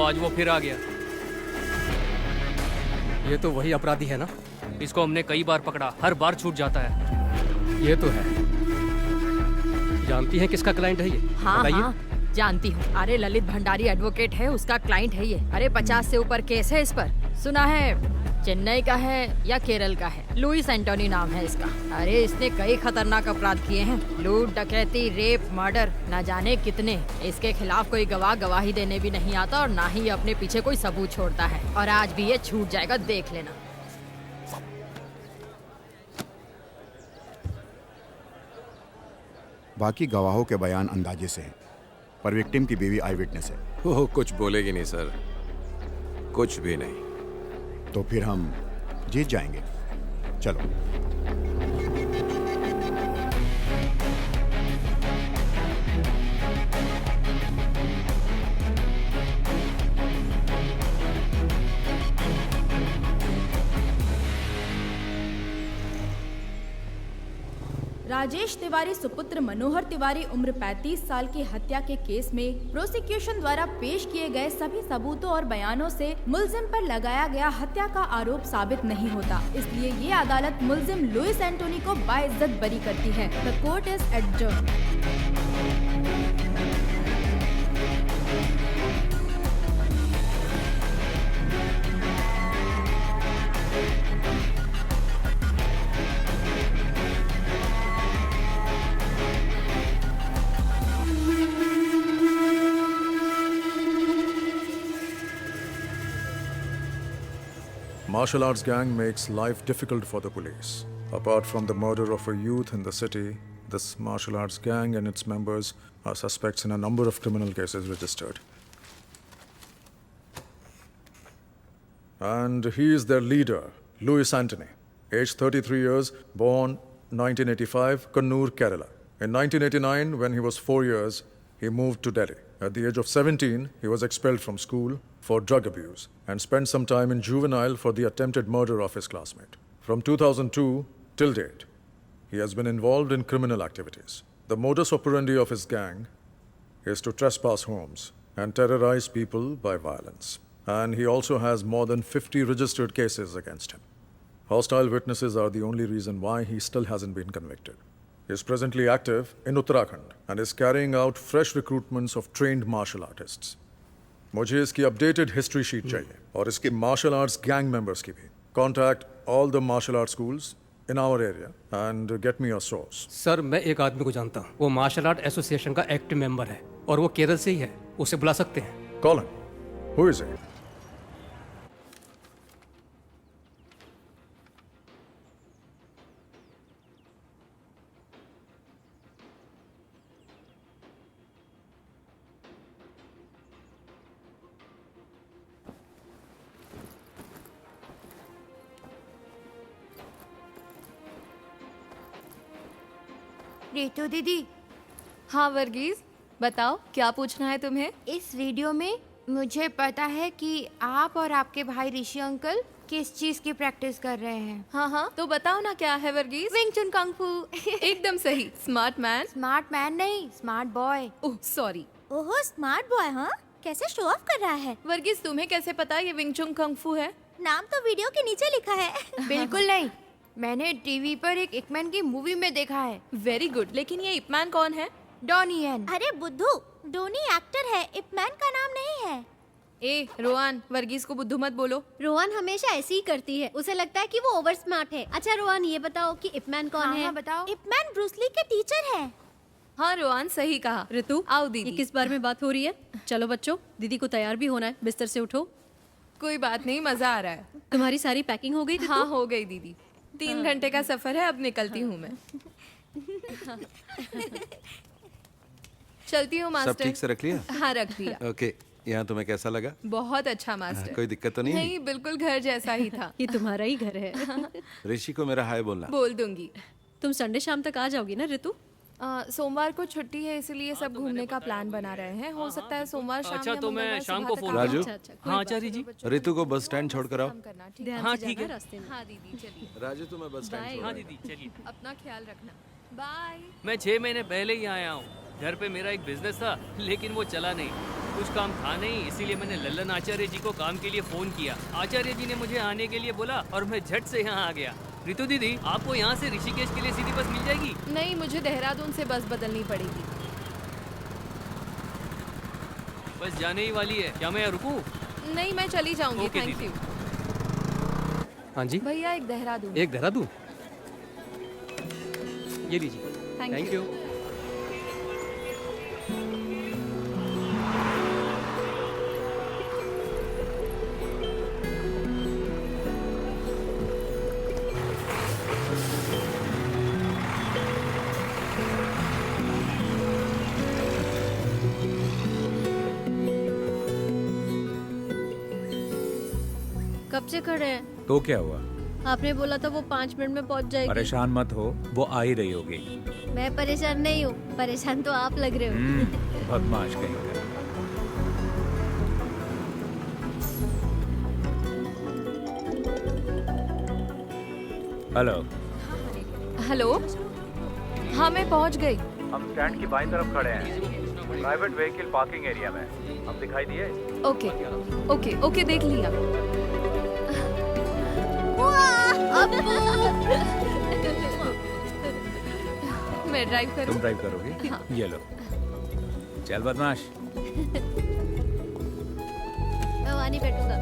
आज वो फिर आ गया। ये तो वही अपराधी है ना? इसको हमने कई बार पकड़ा, हर बार छूट जाता है। ये तो है। जानती हैं किसका क्लाइंट है ये? हाँ बताइए। हाँ जानती हूँ। अरे ललित भंडारी एडवोकेट है, उसका क्लाइंट है ये। अरे 50 से ऊपर केस है इस पर। सुना है चेन्नई का है या केरल का है। लुइस एंटोनी नाम है इसका। अरे इसने कई खतरनाक अपराध किए हैं, लूट, डकैती, रेप, मर्डर, न जाने कितने। इसके खिलाफ कोई गवाह गवाही देने भी नहीं आता और ना ही ये अपने पीछे कोई सबूत छोड़ता है। और आज भी ये छूट जाएगा, देख लेना। बाकी गवाहों के बयान अंदाजे से हैं, पर विक्टिम की बीवी आई विटनेस है। वो कुछ बोलेगी नहीं सर, कुछ भी नहीं। तो फिर हम जीत जाएंगे। चलो। राजेश तिवारी सुपुत्र मनोहर तिवारी उम्र 35 साल की हत्या के केस में प्रोसिक्यूशन द्वारा पेश किए गए सभी सबूतों और बयानों से मुलजिम पर लगाया गया हत्या का आरोप साबित नहीं होता। इसलिए ये अदालत मुलजिम लुइस एंटोनी को बाइज्जत बरी करती है। The court is adjourned. Martial arts gang makes life difficult for the police. Apart from the murder of a youth in the city, this martial arts gang and its members are suspects in a number of criminal cases registered. And he is their leader, Louis Antony, aged 33 years, born 1985, Kannur, Kerala. In 1989, when he was 4 years, he moved to Delhi. At the age of 17, he was expelled from school for drug abuse and spent some time in juvenile for the attempted murder of his classmate. From 2002 till date, he has been involved in criminal activities. The modus operandi of his gang is to trespass homes and terrorize people by violence. And he also has more than 50 registered cases against him. Hostile witnesses are the only reason why he still hasn't been convicted. He is presently active in Uttarakhand and is carrying out fresh recruitments of trained martial artists. मुझे इसकी updated history sheet चाहिए और इसके martial arts gang members की भी. Contact all the martial arts schools in our area and get me a source. Sir मैं एक आदमी को जानता हूँ, वो मार्शल आर्ट एसोसिएशन का एक्टिव मेंबर है और वो केरल से ही है। उसे बुला सकते हैं। Call him. Who is he? Ritu दीदी, हाँ वर्गीज, बताओ क्या पूछना है तुम्हें? इस वीडियो में मुझे पता है कि आप और आपके भाई ऋषि अंकल किस चीज की प्रैक्टिस कर रहे हैं। हाँ हाँ तो बताओ ना क्या है वर्गीज? विंग चुन कंग फू। एकदम सही। Smart man? स्मार्ट मैन नहीं, स्मार्ट बॉय। Oh sorry. ओहो स्मार्ट बॉय, हाँ कैसे शो ऑफ कर रहा है। वर्गीज तुम्हें कैसे पता ये विंग चुन कंग फू है? नाम तो वीडियो के नीचे लिखा है। बिल्कुल नहीं, मैंने टीवी पर एक इपमैन की मूवी में देखा है। वेरी गुड, लेकिन ये इपमैन कौन है? डॉनी यन। अरे बुद्धू, डोनी एक्टर है, इपमैन का नाम नहीं है। ए रोहन, वर्गीज को बुद्धू मत बोलो। रोहन हमेशा ऐसी ही करती है, उसे लगता है कि वो ओवर स्मार्ट है। अच्छा रोहन ये बताओ कि इपमैन कौन है? हाँ, बताओ। इपमैन ब्रूसली के टीचर है। हाँ रोहन सही कहा। ऋतु आओ दीदी। ये किस बारे में बात हो रही है? चलो बच्चों, दीदी को तैयार भी होना है, बिस्तर से उठो। कोई बात नहीं, मजा आ रहा है। तुम्हारी सारी पैकिंग हो गई? हाँ हो गई दीदी, 3 घंटे का सफर है, अब निकलती हूँ मैं। चलती हूँ मास्टर। सब ठीक से रख लिया? हाँ रख लिया। ओके, यहाँ तुम्हें कैसा लगा? बहुत अच्छा मास्टर। कोई दिक्कत तो नहीं? नहीं, बिल्कुल घर जैसा ही था। ये तुम्हारा ही घर है। ऋषि को मेरा हाय बोलना। बोल दूंगी। तुम संडे शाम तक आ जाओगी ना ऋतु? सोमवार को छुट्टी है, इसलिए सब घूमने का प्लान बना रहे हैं। हो सकता है सोमवार शाम अच्छा, या तो मैं मंगलवार शाम सुबह को तक फोन आ राजू? जाऊं। हाँ आचार्य जी। ऋतु को बस स्टैंड छोड़ कर आओ। ध्यान हाँ, से ठीक जाना है। रास्ते में। हाँ दीदी चलिए, राजू तुम्हें बस स्टैंड छोड़ हाँ आएगा। दीदी चलिए। अपना ख्याल रखना। बाय। मैं 6 महीने पहले ही आया हूँ। घर पे मेरा एक बिजनेस था, लेकिन वो चला नहीं। कुछ काम था नहीं, इसीलिए मैंने लल्लन आचार्य जी को काम के लिए फोन किया। आचार्य जी ने मुझे आने के लिए बोला और मैं झट से यहाँ आ गया। रितु दीदी, आपको यहाँ से ऋषिकेश के लिए सीधी बस मिल जाएगी? नहीं, मुझे देहरादून से बस बदलनी पड़ेगी। बस जाने ही वाली है, क्या मैं यहाँ रुकूं? नहीं, मैं चली जाऊंगी। ओके थैंक दीदी। यू। हाँ जी, भैया एक देहरादून। एक देहरादून, ये लीजिए। Thank you. कब से खड़े हैं? तो क्या हुआ? आपने बोला था वो 5 मिनट में पहुंच जाएगी। परेशान मत हो, वो आ ही रही होगी। मैं परेशान नहीं हूँ, परेशान तो आप लग रहे हो। बदमाश कहीं का। हेलो। हेलो। हाँ, मैं पहुंच गई। हम स्टैंड की बाईं तरफ खड़े हैं, प्राइवेट व्हीकल पार्किंग एरिया में। हम दिखाई दिए? ओके ओके ओके, देख लिया। मैं ड्राइव करूं? तुम ड्राइव करोगी? हाँ। ये लो। चल बदमाश। मैं वहाँ नहीं बैठूंगा।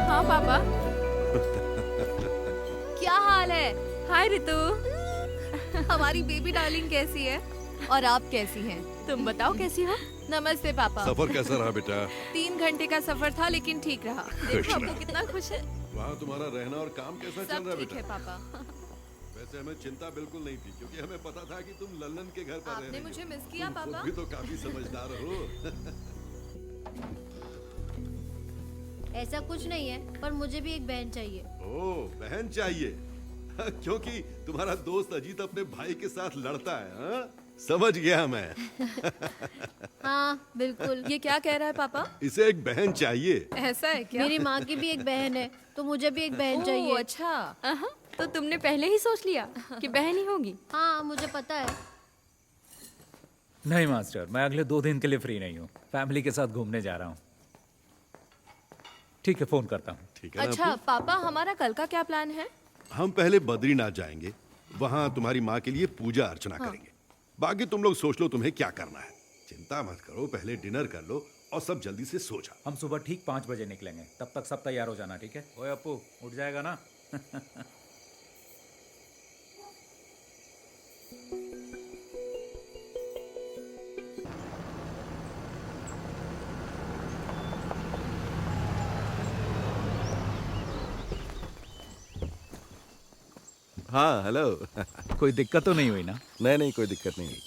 हाँ पापा। क्या हाल है? हाय रितु। हमारी बेबी डार्लिंग कैसी है? और आप कैसी हैं? तुम बताओ कैसी हो? नमस्ते पापा। सफर कैसा रहा बेटा? 3 घंटे का सफर था, लेकिन ठीक रहा। देखो आपको कितना खुश है। वहाँ तुम्हारा रहना और काम कैसा चल रहा है सब ठीक बेटा? है पापा। वैसे हमें चिंता बिल्कुल नहीं थी, क्योंकि हमें पता था कि तुम लल्लन के घर पर आपने रह मुझे रही हो। मिस किया तुम खुद पापा? भी तो काफी समझदार हो। ऐसा कुछ नहीं है, पर मुझे भी एक बहन चाहिए। ओह, बहन चाहिए? क्योंकि तुम्हारा दोस्त अजीत अपने भाई के साथ लड़ता है। हाँ? समझ गया मैं। हाँ बिल्कुल। ये क्या कह रहा है पापा? इसे एक बहन चाहिए। ऐसा है क्या? मेरी माँ की भी एक बहन है, तो मुझे भी एक बहन चाहिए। अच्छा, तो तुमने पहले ही सोच लिया कि बहन ही होगी? हाँ, मुझे पता है। नहीं मास्टर, मैं अगले 2 दिन के लिए फ्री नहीं हूँ। फैमिली के साथ घूमने जा रहा हूँ। ठीक है, फोन करता हूँ। ठीक है ना अच्छा अपू? पापा, हमारा कल का क्या प्लान है? हम पहले बद्रीनाथ जाएंगे, वहाँ तुम्हारी माँ के लिए पूजा अर्चना करेंगे। बाकी तुम लोग सोच लो तुम्हें क्या करना है। चिंता मत करो, पहले डिनर कर लो और सब जल्दी से सो जाओ। हम सुबह ठीक 5 बजे निकलेंगे, तब तक सब तैयार हो जाना, ठीक है? ओए अप्पू, उठ जाएगा ना? हाँ हेलो। कोई दिक्कत तो नहीं हुई ना? नहीं नहीं, कोई दिक्कत नहीं हुई।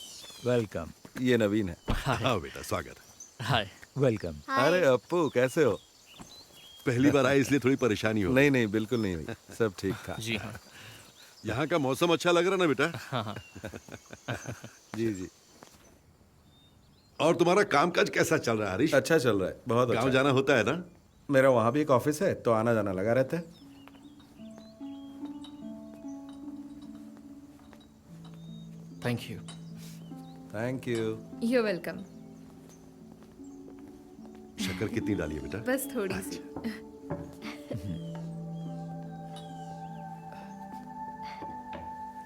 वेलकम। ये नवीन है। हाँ बेटा, स्वागत है। हाय। वेलकम। अरे अप्पू, कैसे हो? पहली बार आए इसलिए थोड़ी परेशानी हो। नहीं नहीं, बिल्कुल नहीं हुई, सब ठीक था। जी हाँ। यहाँ का मौसम अच्छा लग रहा ना बेटा? हाँ। जी जी। और तुम्हारा कामकाज कैसा चल रहा है हरीश? अच्छा चल रहा है, बहुत अच्छा। गाँव जाना होता है ना? मेरा वहाँ भी एक ऑफिस है, तो आना जाना लगा रहता है। Thank you. Thank you. You welcome. शक्कर कितनी डाली है बेटा? बस थोड़ी सी।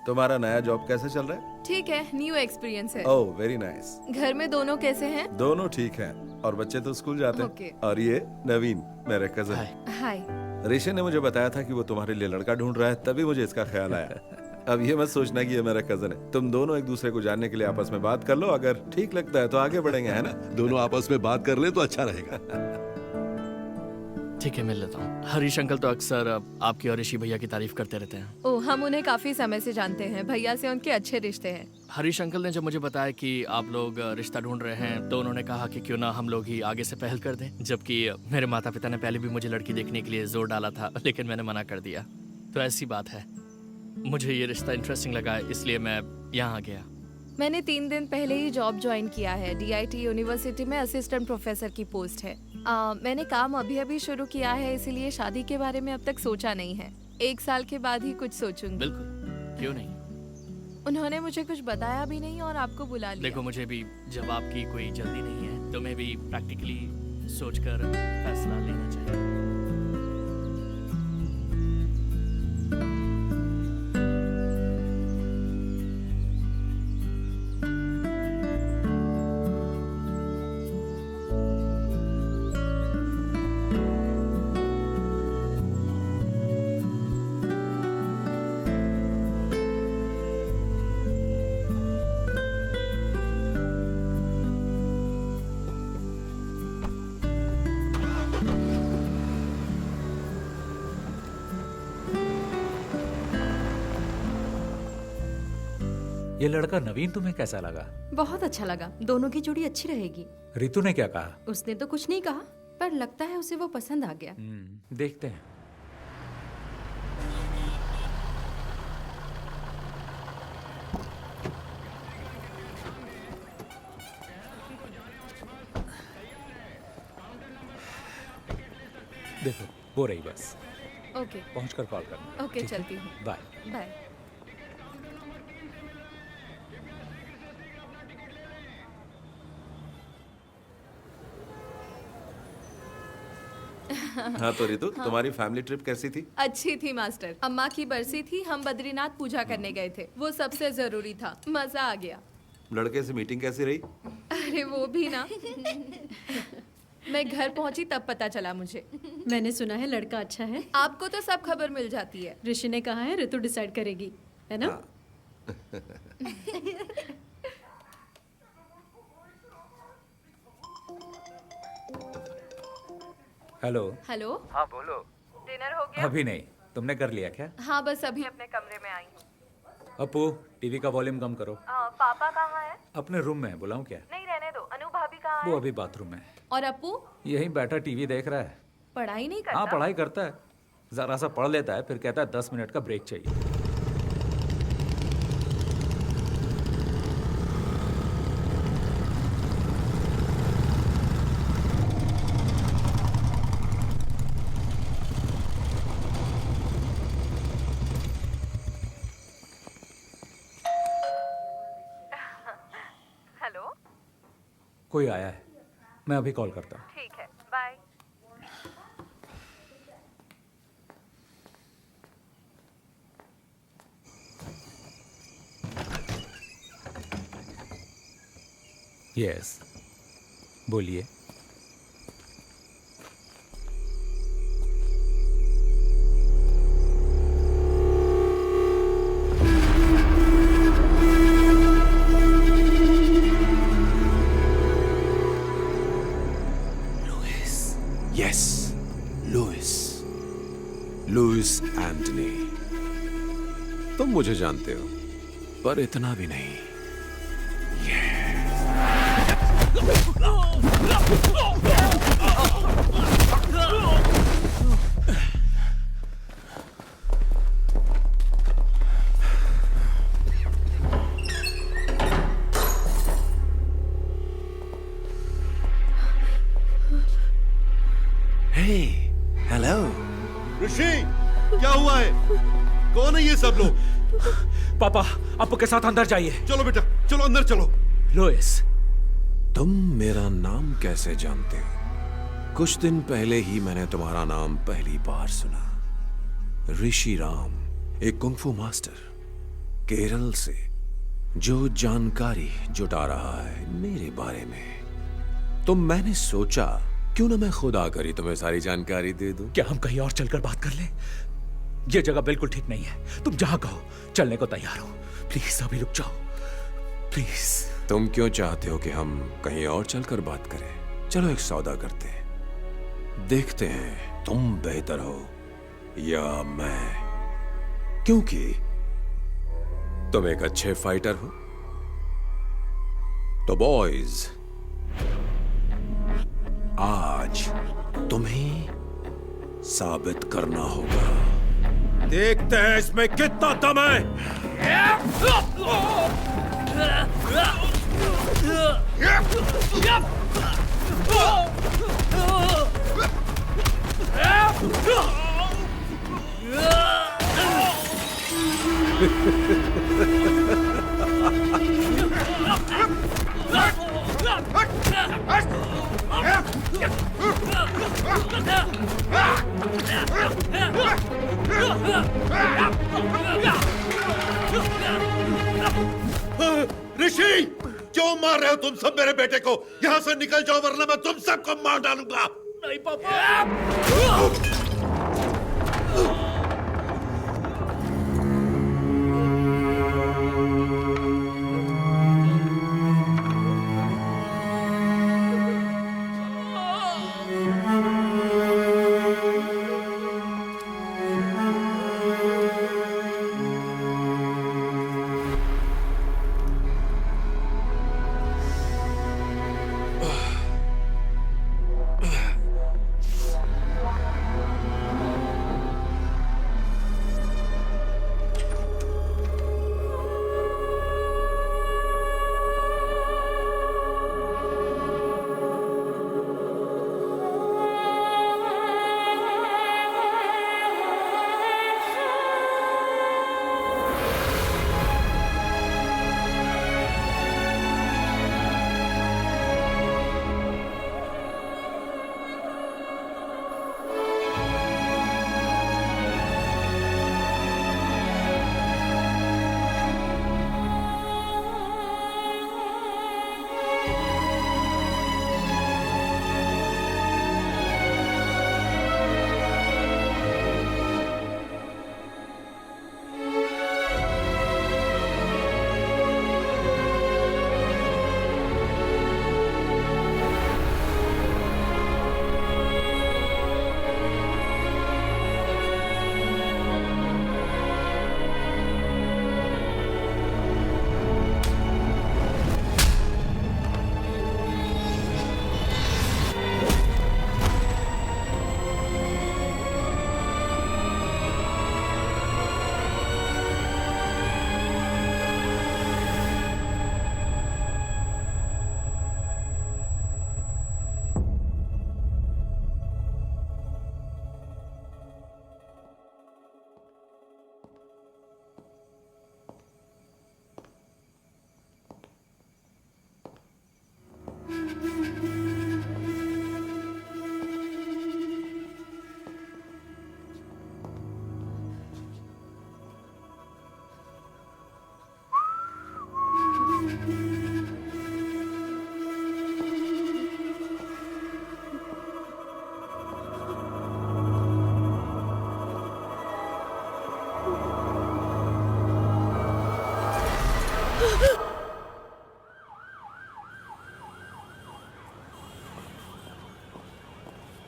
तुम्हारा नया जॉब कैसा चल रहा है? ठीक है, न्यू एक्सपीरियंस है। Oh very nice. घर में दोनों कैसे हैं? दोनों ठीक हैं, और बच्चे तो स्कूल जाते हैं। ओके। और ये नवीन, मेरे कजन। हाय। ऋषि ने मुझे बताया था कि वो तुम्हारे लिए लड़का ढूंढ रहा है, तभी मुझे इसका ख्याल आया। अब ये मत सोचना कि ये मेरा कजन है। तुम दोनों एक दूसरे को जानने के लिए आपस में बात कर लो, अगर ठीक लगता है तो आगे बढ़ेंगे, है ना? दोनों आपस में बात कर ले तो अच्छा रहेगा। ठीक है, मिल लेता हूँ। हरीश अंकल तो अक्सर आपकी और ऋषि भैया की तारीफ करते रहते हैं। ओ, हम उन्हें काफी समय से जानते हैं। भैया से उनके अच्छे रिश्ते हैं। हरीश अंकल ने जब मुझे बताया कि आप लोग रिश्ता ढूंढ रहे हैं तो उन्होंने कहा कि क्यों ना हम लोग ही आगे से पहल कर दें, जबकि मेरे माता पिता ने पहले भी मुझे लड़की देखने के लिए जोर डाला था, लेकिन मैंने मना कर दिया। तो ऐसी बात है, मुझे ये रिश्ता इंटरेस्टिंग लगा, इसलिए मैं यहाँ गया। मैंने 3 दिन पहले ही जॉब ज्वाइन किया है। DIT यूनिवर्सिटी में असिस्टेंट प्रोफेसर की पोस्ट है। मैंने काम अभी शुरू किया है, इसीलिए शादी के बारे में अब तक सोचा नहीं है। 1 साल के बाद ही कुछ सोचूंगी। बिल्कुल, क्यों नहीं। उन्होंने मुझे कुछ बताया भी नहीं और आपको बुला लिया। देखो, मुझे भी जवाब की कोई जल्दी नहीं है, तो मैं भी प्रैक्टिकली सोचकर फैसला लेना चाहिए। ये लड़का नवीन तुम्हें कैसा लगा? बहुत अच्छा लगा। दोनों की जोड़ी अच्छी रहेगी। रितु ने क्या कहा? उसने तो कुछ नहीं कहा, पर लगता है उसे वो पसंद आ गया। देखते हैं। देखो, हो रही बस। ओके, पहुंचकर कॉल करना। ओके, चलती हूँ। Bye bye. हाँ तो रितु, तुम्हारी फैमिली ट्रिप कैसी थी? अच्छी थी मास्टर। अम्मा की बरसी थी, हम बद्रीनाथ पूजा करने गए थे। वो सबसे जरूरी था। मजा आ गया। लड़के से मीटिंग कैसी रही? अरे वो भी ना। मैं घर पहुंची तब पता चला मुझे। मैंने सुना है लड़का अच्छा है। आपको तो सब खबर मिल जाती है। ऋषि ने कहा है ऋतु डिसाइड करेगी, है ना? हेलो। हेलो। हाँ बोलो। डिनर हो गया? अभी नहीं। तुमने कर लिया क्या? हाँ, बस अभी अपने कमरे में आई हूँ। अपू, टीवी का वॉल्यूम कम करो। पापा कहाँ है? अपने रूम में है, बुलाऊं क्या? नहीं, रहने दो। अनु भाभी कहाँ है? वो अभी बाथरूम में। और अपू? यही बैठा टीवी देख रहा है। पढ़ाई नहीं करता? हाँ, पढ़ाई करता है। जरा सा पढ़ लेता है, फिर कहता है 10 मिनट का ब्रेक चाहिए। हेलो। कोई आया है, मैं अभी कॉल करता हूँ। ठीक है, बाय। यस, बोलिए। Yes, Louis Antony. तुम मुझे जानते हो, पर इतना भी नहीं। हेलो ऋषि, क्या हुआ है? कौन है ये सब लोग? पापा, आपको के साथ अंदर जाइए। चलो बेटा, चलो अंदर चलो। लुइस, तुम मेरा नाम कैसे जानते हो? कुछ दिन पहले ही मैंने तुम्हारा नाम पहली बार सुना। ऋषि राम, एक कुंग-फू मास्टर केरल से, जो जानकारी जुटा रहा है मेरे बारे में। तो मैंने सोचा क्यों ना मैं खुद आकर ही तुम्हें सारी जानकारी दे दूं। क्या हम कहीं और चलकर बात कर लें? ये जगह बिल्कुल ठीक नहीं है। तुम जहां कहो चलने को तैयार हो। प्लीज अभी रुक जाओ, प्लीज। तुम क्यों चाहते हो कि हम कहीं और चलकर बात करें? चलो एक सौदा करते हैं, देखते हैं तुम बेहतर हो या मैं, क्योंकि तुम एक अच्छे फाइटर हो। तो बॉयज, आज तुम्हें साबित करना होगा। देखते हैं इसमें कितना दम है। ऋषि, क्यों मार रहे हो तुम सब मेरे बेटे को? यहाँ से निकल जाओ वरना मैं तुम सबको मार डालूंगा। नहीं पापा।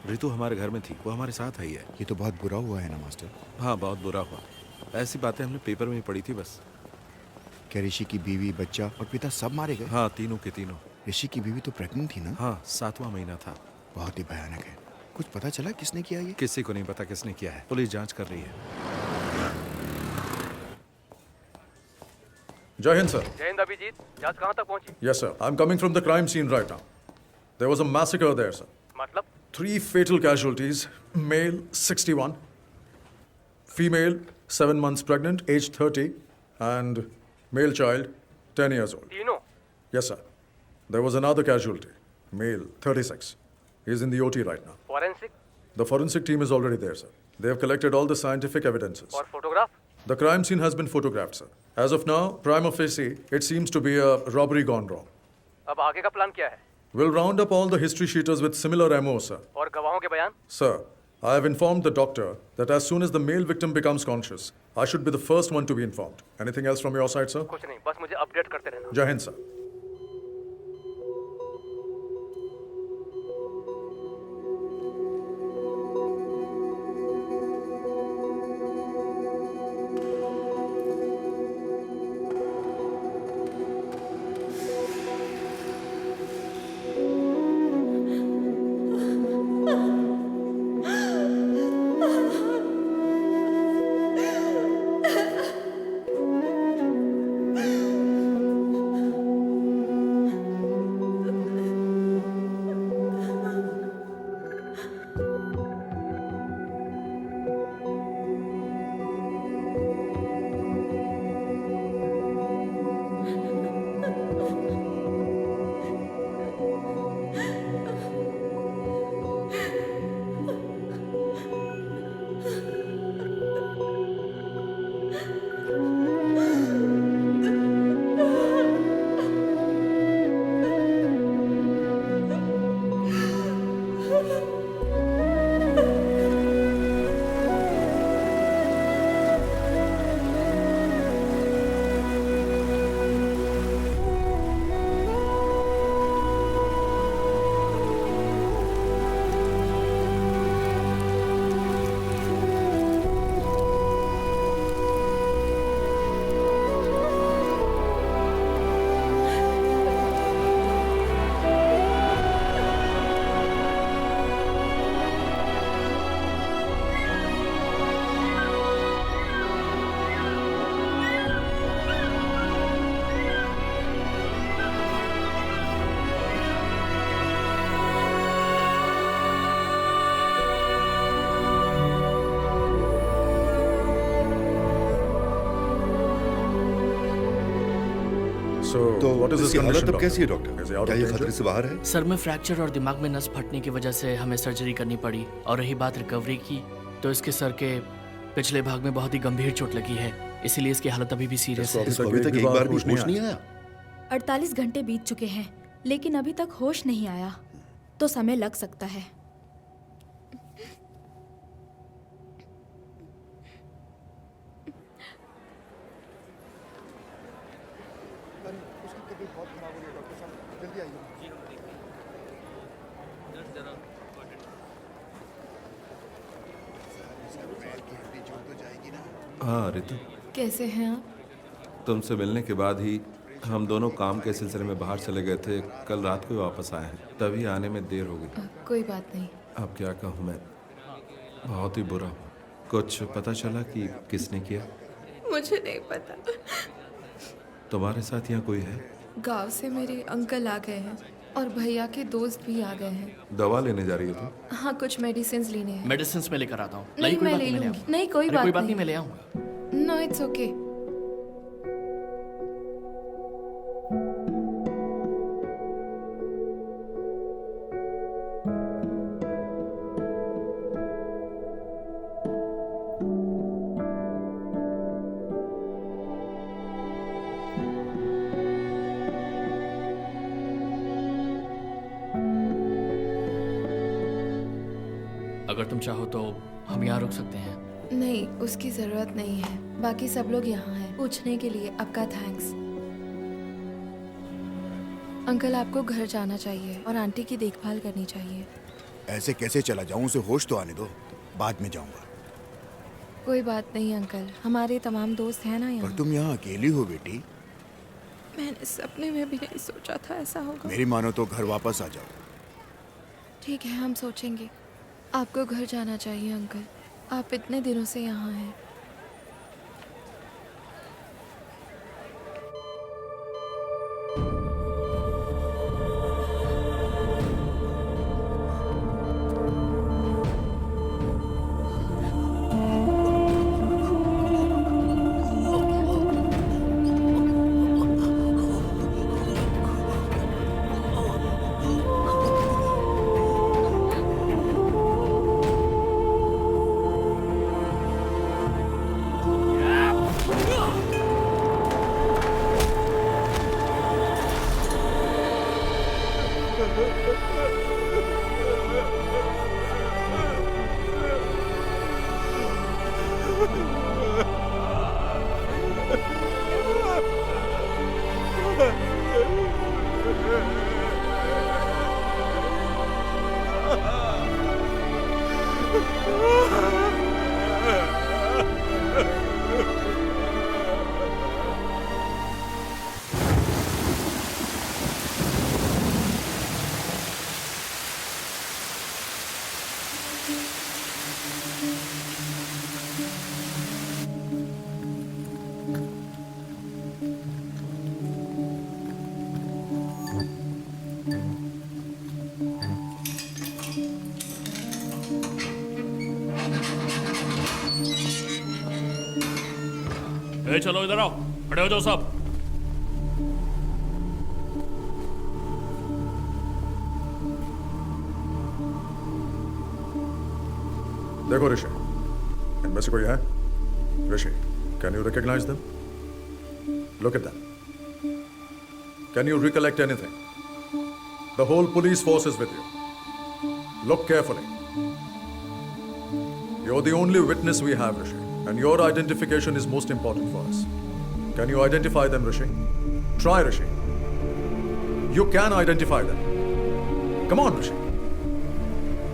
रितु हमारे घर में थी, वो हमारे साथ आई है। ये तो बहुत बुरा हुआ है ना मास्टर। हाँ, बहुत बुरा हुआ। ऐसी बातें हमने पेपर में ही पढ़ी थी बस। क्या ऋषि की बीवी, बच्चा और पिता सब मारे गए? हाँ, तीनों के तीनों। ऋषि की बीवी तो प्रेग्नेंट थी ना? हाँ, 7वां महीना था। बहुत ही भयानक है। कुछ पता चला किसने किया ये? किसी को नहीं पता किसने किया है, पुलिस जांच कर रही है। जय हिंद सर। जय हिंद अभिजीत, जांच कहाँ तक पहुंची? Yes sir, I'm coming from the crime scene right now. There was a massacre there sir. मतलब? 3 fatal casualties, male 61, female 7 months pregnant, age 30, and male child 10 years old. तीनों? Yes sir. There was another casualty, male 36. He's in the OT right now. Forensic? The forensic team is already there sir. They have collected all the scientific evidences. और photograph? The crime scene has been photographed sir. As of now, prima facie, it seems to be a robbery gone wrong. अब आगे का plan क्या है? We'll round up all the history sheeters with similar MO, sir. और गवाहों के बयान? Sir, I have informed the doctor that as soon as the male victim becomes conscious, I should be the first one to be informed. Anything else from your side, sir? कुछ नहीं, बस मुझे update करते रहना। Jai Hind, sir. So, तो what is his इसकी हालत condition, अब कैसी है doctor? Doctor? Is he out क्या of ये danger? खतरे से बाहर है? सर में फ्रैक्चर और दिमाग में नस फटने की वजह से हमें सर्जरी करनी पड़ी। और रही बात रिकवरी की, तो इसके सर के पिछले भाग में बहुत ही गंभीर चोट लगी है, इसीलिए इसकी हालत अभी भी सीरियस है। इसको अभी तक एक बार भी होश नहीं आया? 48 घंटे बीत चुके हैं लेकिन अभी तक होश नहीं आया, तो समय लग सकता है। हाँ रितु, कैसे हैं आप? तुमसे मिलने के बाद ही हम दोनों काम के सिलसिले में बाहर चले गए थे। कल रात को ही वापस आए हैं, तभी आने में देर हो गई। कोई बात नहीं। अब क्या कहूँ मैं, बहुत ही बुरा हूँ। कुछ पता चला कि किसने किया? मुझे नहीं पता। तुम्हारे साथ यहाँ कोई है? गांव से मेरे अंकल आ गए हैं और भैया के दोस्त भी आ गए हैं। दवा लेने जा रही हो तुम? हाँ, कुछ मेडिसिन लेने हैं। मेडिसिन में लेकर आता हूँ। नहीं, मैं ले लूंगी। नहीं, कोई बात नहीं, मैं ले आऊंगा। No, it's okay. अगर तुम चाहो तो हम यहाँ रुक सकते हैं। नहीं, उसकी जरूरत नहीं है। बाकी सब लोग यहाँ हैं। पूछने के लिए आपका थैंक्स। अंकल, आपको घर जाना चाहिए और आंटी की देखभाल करनी चाहिए। ऐसे कैसे चला जाऊं? उसे होश तो आने दो, बाद में जाऊंगा। कोई बात नहीं अंकल, हमारे तमाम दोस्त हैं ना यहाँ। पर तुम यहाँ अकेली हो बेटी। मैंने सपने में भी नहीं सोचा था ऐसा होगा। मेरी मानो तो घर वापस आ जाओ। ठीक है, हम सोचेंगे। आपको घर जाना चाहिए अंकल, आप इतने दिनों से यहाँ हैं। चलो इधर आओ, खड़े हो जाओ सब। देखो ऋषि, इनमें से कोई है? Rishi, can you recognise them? Look at them. Can you recollect anything? The whole police force is with you. Look carefully. You're the only witness we have, Rishi, and your identification is most important for us. Can you identify them, Rishi? Try, Rishi. You can identify them. Come on, Rishi.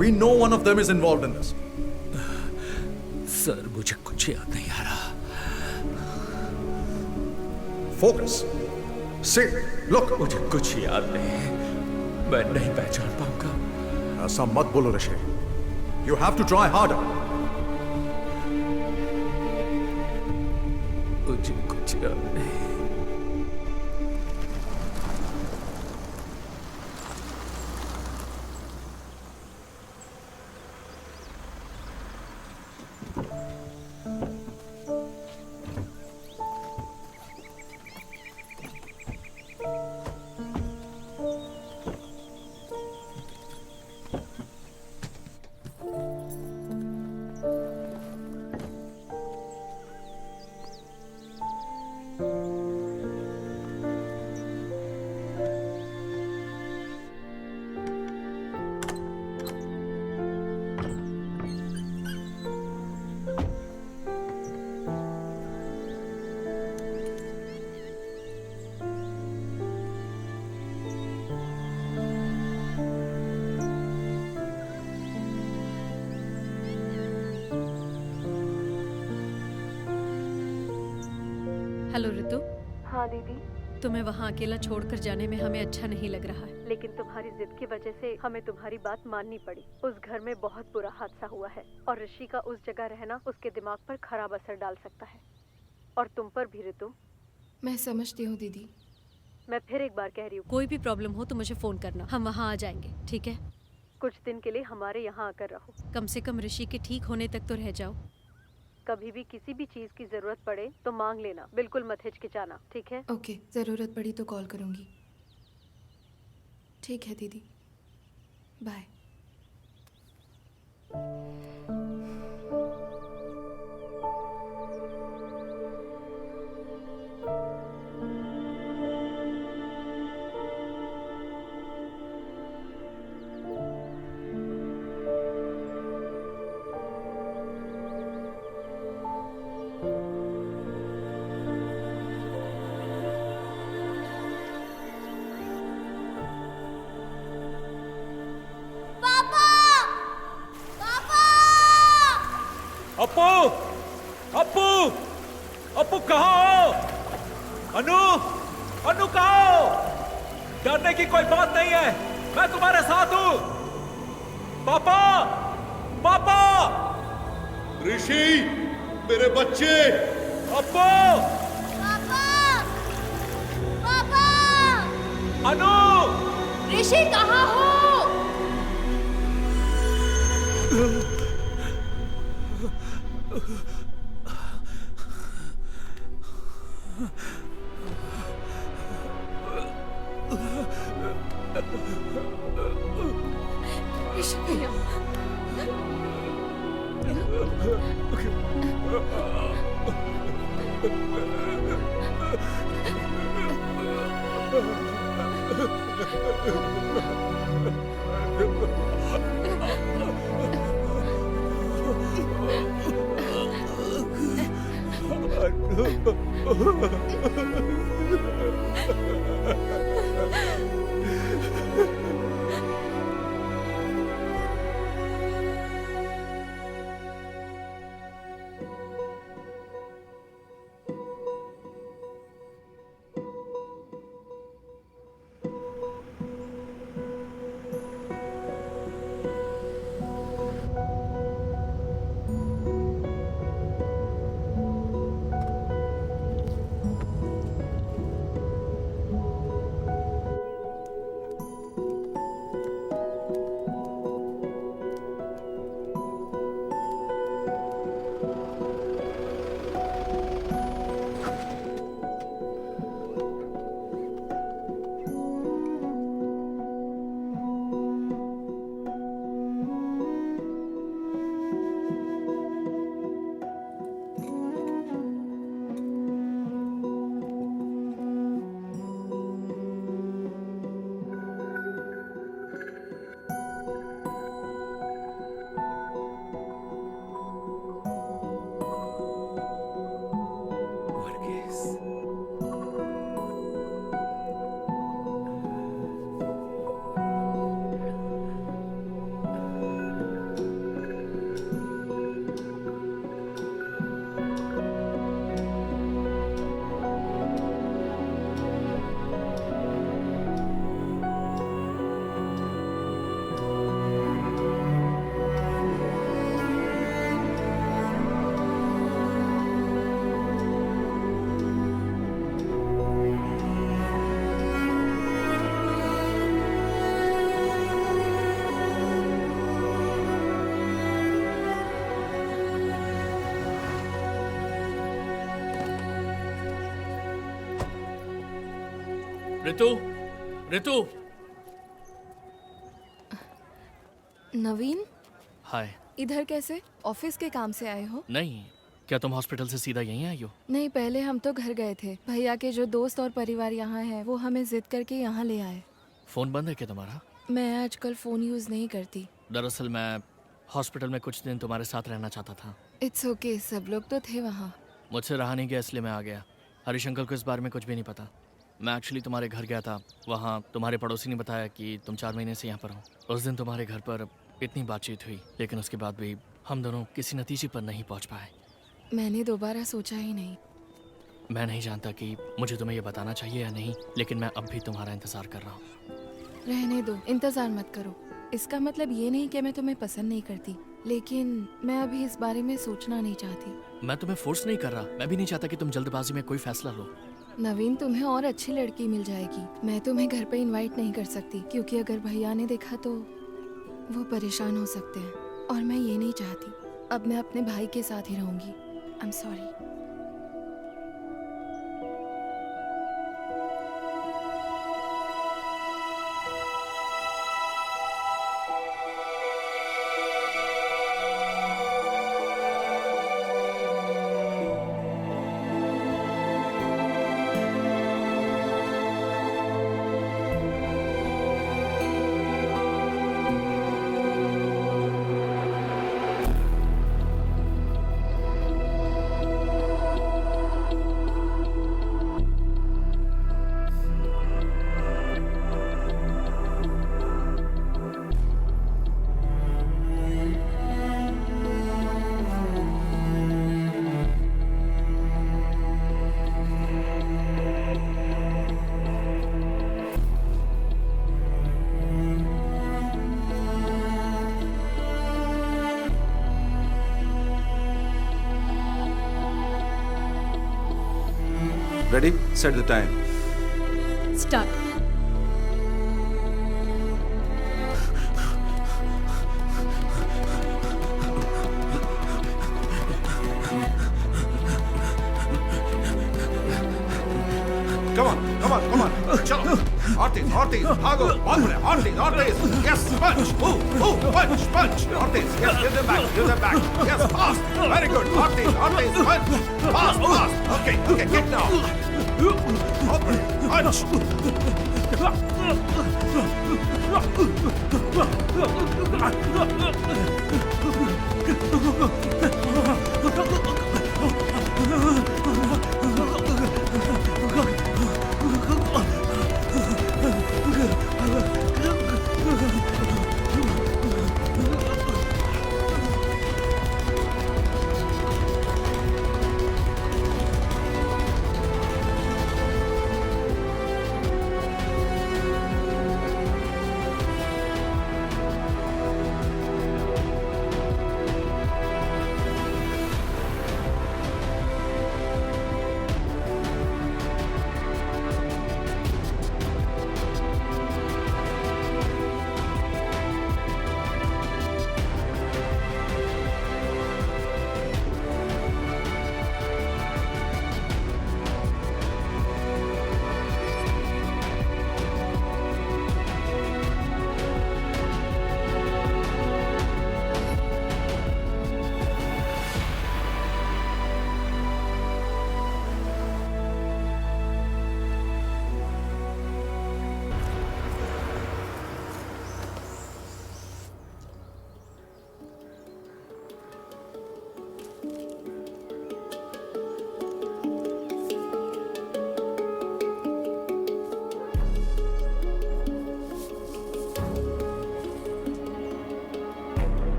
We know one of them is involved in this. Sir, मुझे कुछ याद नहीं आ रहा। Focus. See. Look. मुझे कुछ याद नहीं है। मैं नहीं पहचान पाऊंगा। ऐसा मत बोलो, Rishi. You have to try harder. मुझे कुछ याद नहीं। हेलो रितु। हाँ दीदी। तुम्हें वहाँ अकेला छोड़कर जाने में हमें अच्छा नहीं लग रहा है। लेकिन तुम्हारी जिद की वजह से हमें तुम्हारी बात माननी पड़ी। उस घर में बहुत बुरा हादसा हुआ है और ऋषि का उस जगह रहना उसके दिमाग पर खराब असर डाल सकता है, और तुम पर भी रितु। मैं समझती हूँ दीदी। मैं फिर एक बार कह रही हूँ, कोई भी प्रॉब्लम हो तो मुझे फोन करना, हम वहाँ आ जाएंगे, ठीक है? कुछ दिन के लिए हमारे यहाँ आकर रहो। कम से कम ऋषि के ठीक होने तक तो रह जाओ। कभी भी किसी भी चीज की जरूरत पड़े तो मांग लेना, बिल्कुल मत हिचकिचाना, ठीक है? ओके, जरूरत पड़ी तो कॉल करूँगी। ठीक है दीदी, बाय। अप्पू, अप्पू, अप्पू कहाँ हो? अनु, अनु कहाँ हो? डरने की कोई बात नहीं है, मैं तुम्हारे साथ हूँ। पापा, पापा, ऋषि, मेरे बच्चे। अप्पू, पापा, अनु, ऋषि कहाँ हो? ऋषि भैया, ऋतु, ऋतु। नवीन, हाय। इधर कैसे? ऑफिस के काम से आए हो? नहीं, क्या तुम हॉस्पिटल से सीधा यहीं आई हो? नहीं, पहले हम तो घर गए थे। भैया के जो दोस्त और परिवार यहाँ है वो हमें जिद करके यहाँ ले आए। फोन बंद है क्या तुम्हारा? मैं आजकल फोन यूज नहीं करती। दरअसल मैं हॉस्पिटल में कुछ दिन तुम्हारे साथ रहना चाहता था। इट्स ओके, सब लोग तो थे वहाँ। मुझसे रहा नहीं गया इसलिए मैं आ गया। हरीश अंकल को इस बारे में कुछ भी नहीं पता। मैं एक्चुअली तुम्हारे घर गया था, वहाँ तुम्हारे पड़ोसी ने बताया कि तुम 4 महीने से यहाँ पर हो। उस दिन तुम्हारे घर पर इतनी बातचीत हुई, लेकिन उसके बाद भी हम दोनों किसी नतीजे पर नहीं पहुँच पाए। मैंने दोबारा सोचा ही नहीं। मैं नहीं जानता कि मुझे तुम्हें ये बताना चाहिए या नहीं, लेकिन मैं अब भी तुम्हारा इंतजार कर रहा हूँ। रहने दो, इंतजार मत करो। इसका मतलब ये नहीं कि मैं तुम्हें पसंद नहीं करती, लेकिन मैं अभी इस बारे में सोचना नहीं चाहती। मैं तुम्हें फोर्स नहीं कर रहा, मैं भी नहीं चाहता कि तुम जल्दबाजी में कोई फैसला लो। नवीन, तुम्हें और अच्छी लड़की मिल जाएगी। मैं तुम्हें घर पे इनवाइट नहीं कर सकती, क्योंकि अगर भैया ने देखा तो वो परेशान हो सकते हैं, और मैं ये नहीं चाहती। अब मैं अपने भाई के साथ ही रहूंगी। I am sorry. Ready? Set the time. Start. Come on, come on, come on. चलो, और तेज, भागो, बहुत बढ़िया, और तेज. Yes, punch, move, punch, और तेज. Yes, give them back. Yes, fast, very good. और तेज, punch, fast. Okay, kick now. बहुत बढ़िया,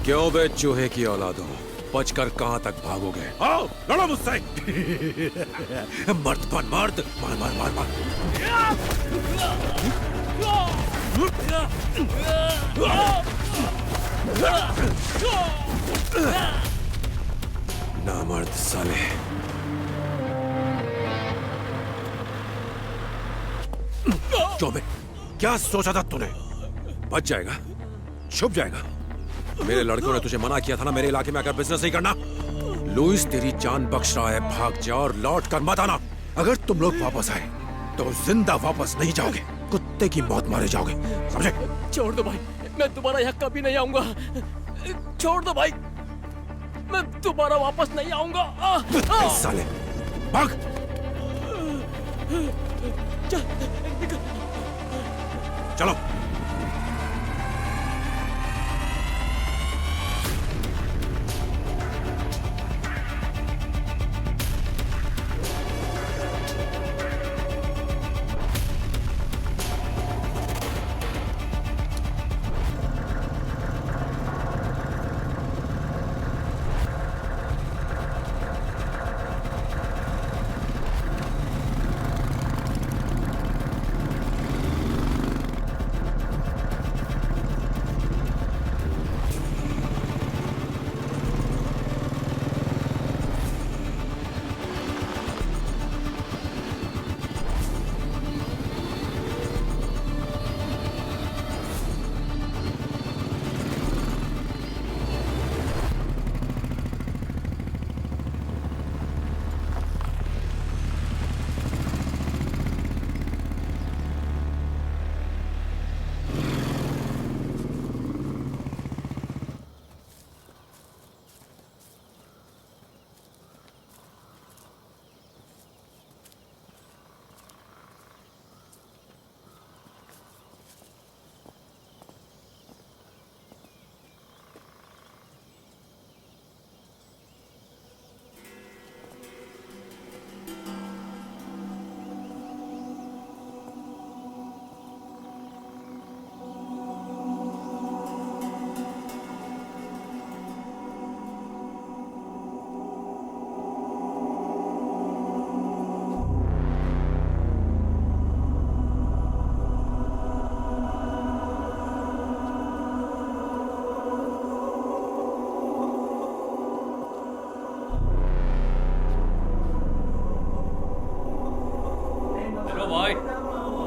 क्यों बे चूहे की औलादों, बचकर कहां तक भागोगे? आओ लड़ो मुझसे। मर्द बन मर्द, मार मार मार मार। नामर्द साले। क्यों बे, क्या सोचा था तूने? बच जाएगा, छुप जाएगा। मेरे लड़कों ने तुझे मना किया था ना मेरे इलाके में आकर बिजनेस नहीं करना। लुइस तेरी जान बख्श रहा है, भाग जा और लौट कर मत आना। अगर तुम लोग वापस आए तो जिंदा वापस नहीं जाओगे, कुत्ते की मौत मारे जाओगे, समझे? छोड़ दो भाई, मैं दोबारा यहाँ कभी नहीं आऊंगा। छोड़ दो भाई, मैं दोबारा वापस नहीं आऊंगा। साले भाग। चलो।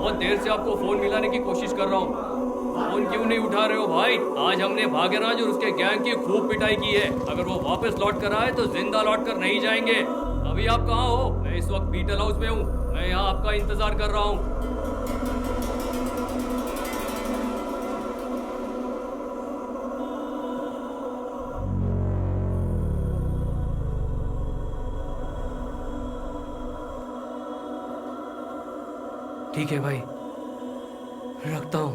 बहुत देर से आपको फोन मिलाने की कोशिश कर रहा हूँ, फोन क्यों नहीं उठा रहे हो भाई? आज हमने भाग्यराज और उसके गैंग की खूब पिटाई की है। अगर वो वापस लौट कर आए तो जिंदा लौट कर नहीं जाएंगे। अभी आप कहाँ हो? मैं इस वक्त बीटल हाउस में हूँ। मैं यहाँ आपका इंतजार कर रहा हूँ। ठीक है भाई, रखता हूँ।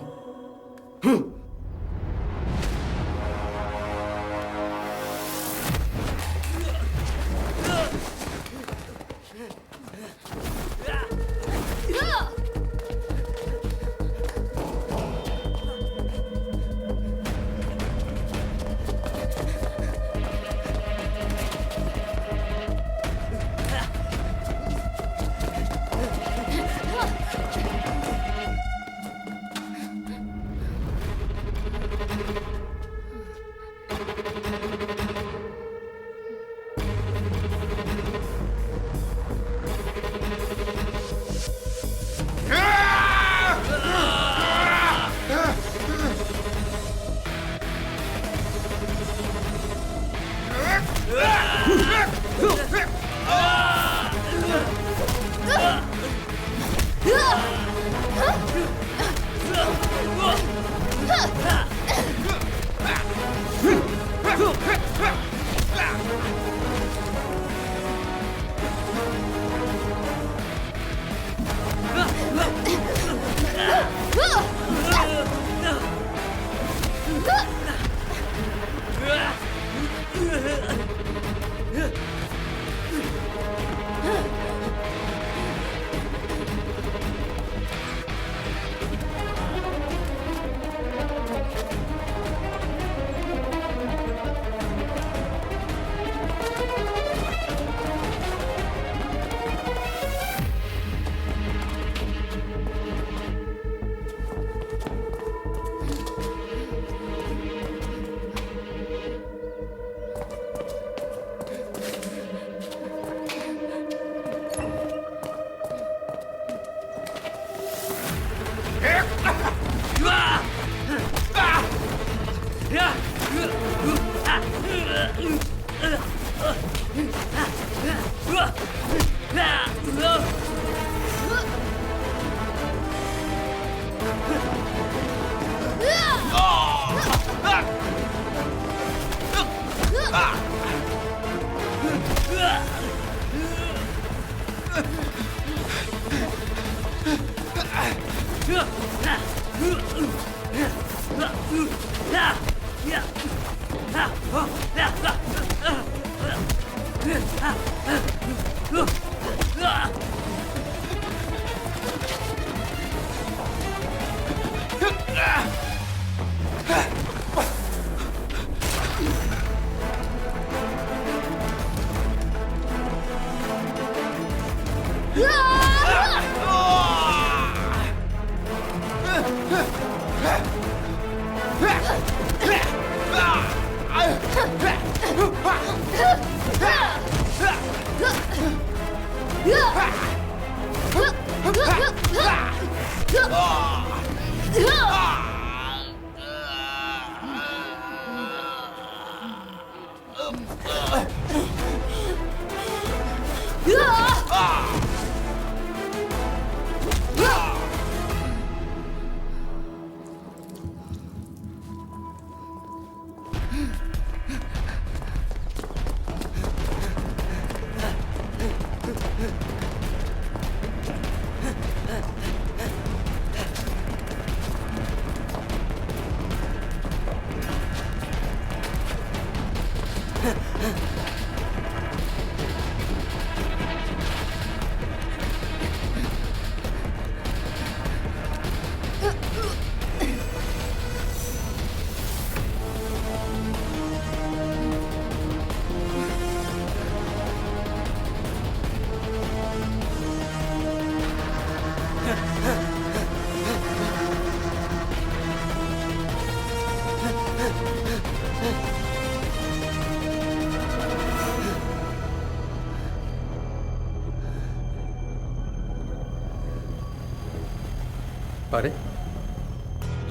अरे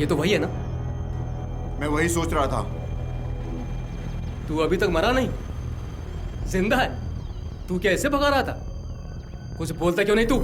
ये तो वही है ना? मैं वही सोच रहा था। तू अभी तक मरा नहीं, जिंदा है। तू क्या ऐसे भगा रहा था? कुछ बोलता क्यों नहीं तू?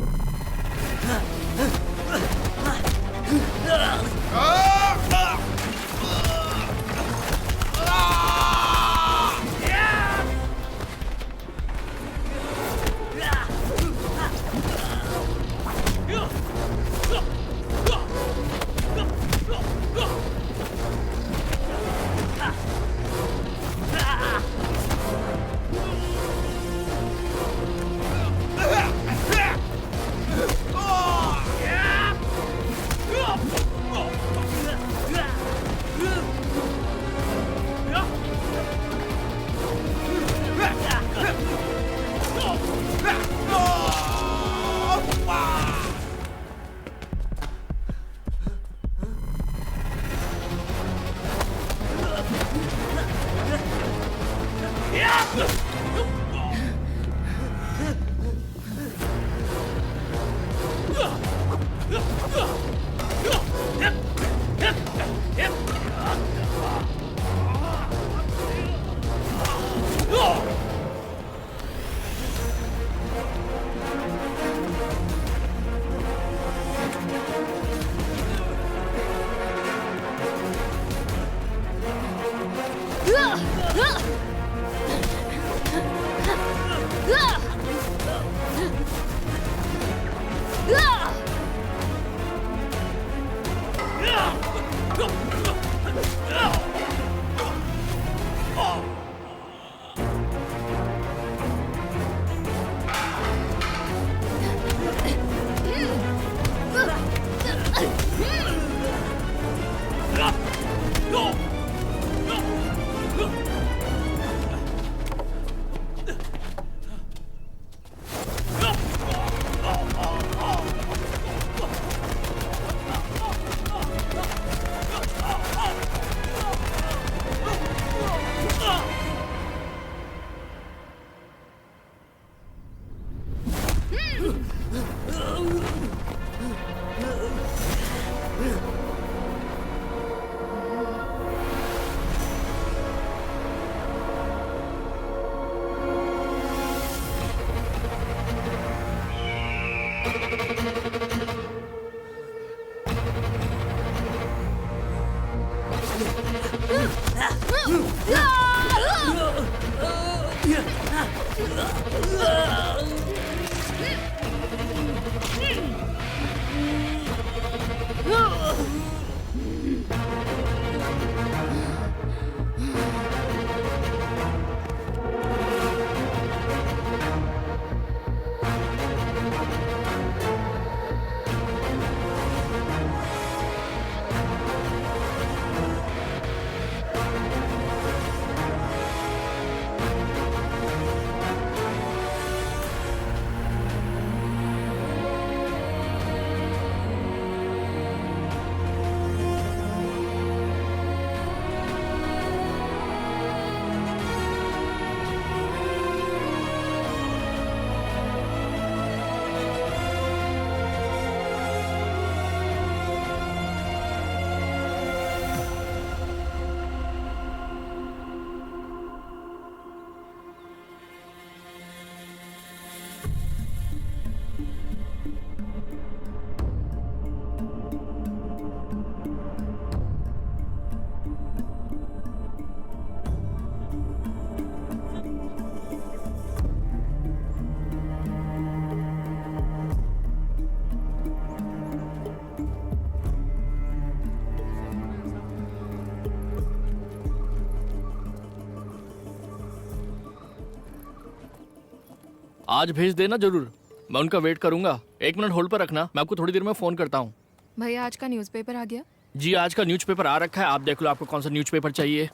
आज भेज देना जरूर, मैं उनका वेट करूंगा। 1 मिनट होल्ड पर रखना, मैं आपको थोड़ी देर में फोन करता हूँ। भैया आज का न्यूज़पेपर आ गया? जी आज का न्यूज़पेपर आ रखा है, आप देख लो आपको कौन सा न्यूज़पेपर चाहिए।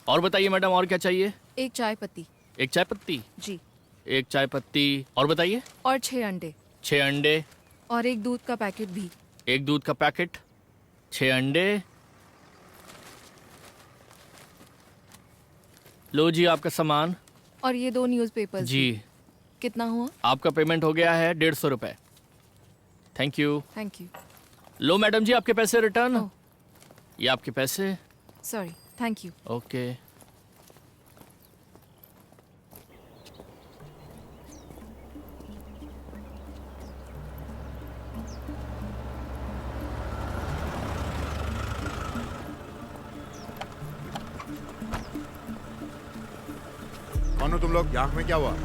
और बताइए मैडम, और क्या चाहिए? एक चाय पत्ती। एक चाय पत्ती? जी। एक चाय पत्ती, और बताइए? और 6 अंडे। 6 अंडे। और एक दूध का पैकेट भी। एक दूध का पैकेट, 6 अंडे। लो जी आपका सामान। और ये 2 न्यूज़पेपर जी। कितना हुआ? आपका पेमेंट हो गया है 150 रुपए। Thank you. Thank you. लो मैडम जी आपके पैसे रिटर्न। ये आपके पैसे। Sorry, thank you. ओके। कौन हो तुम लोग? यहाँ में क्या हुआ?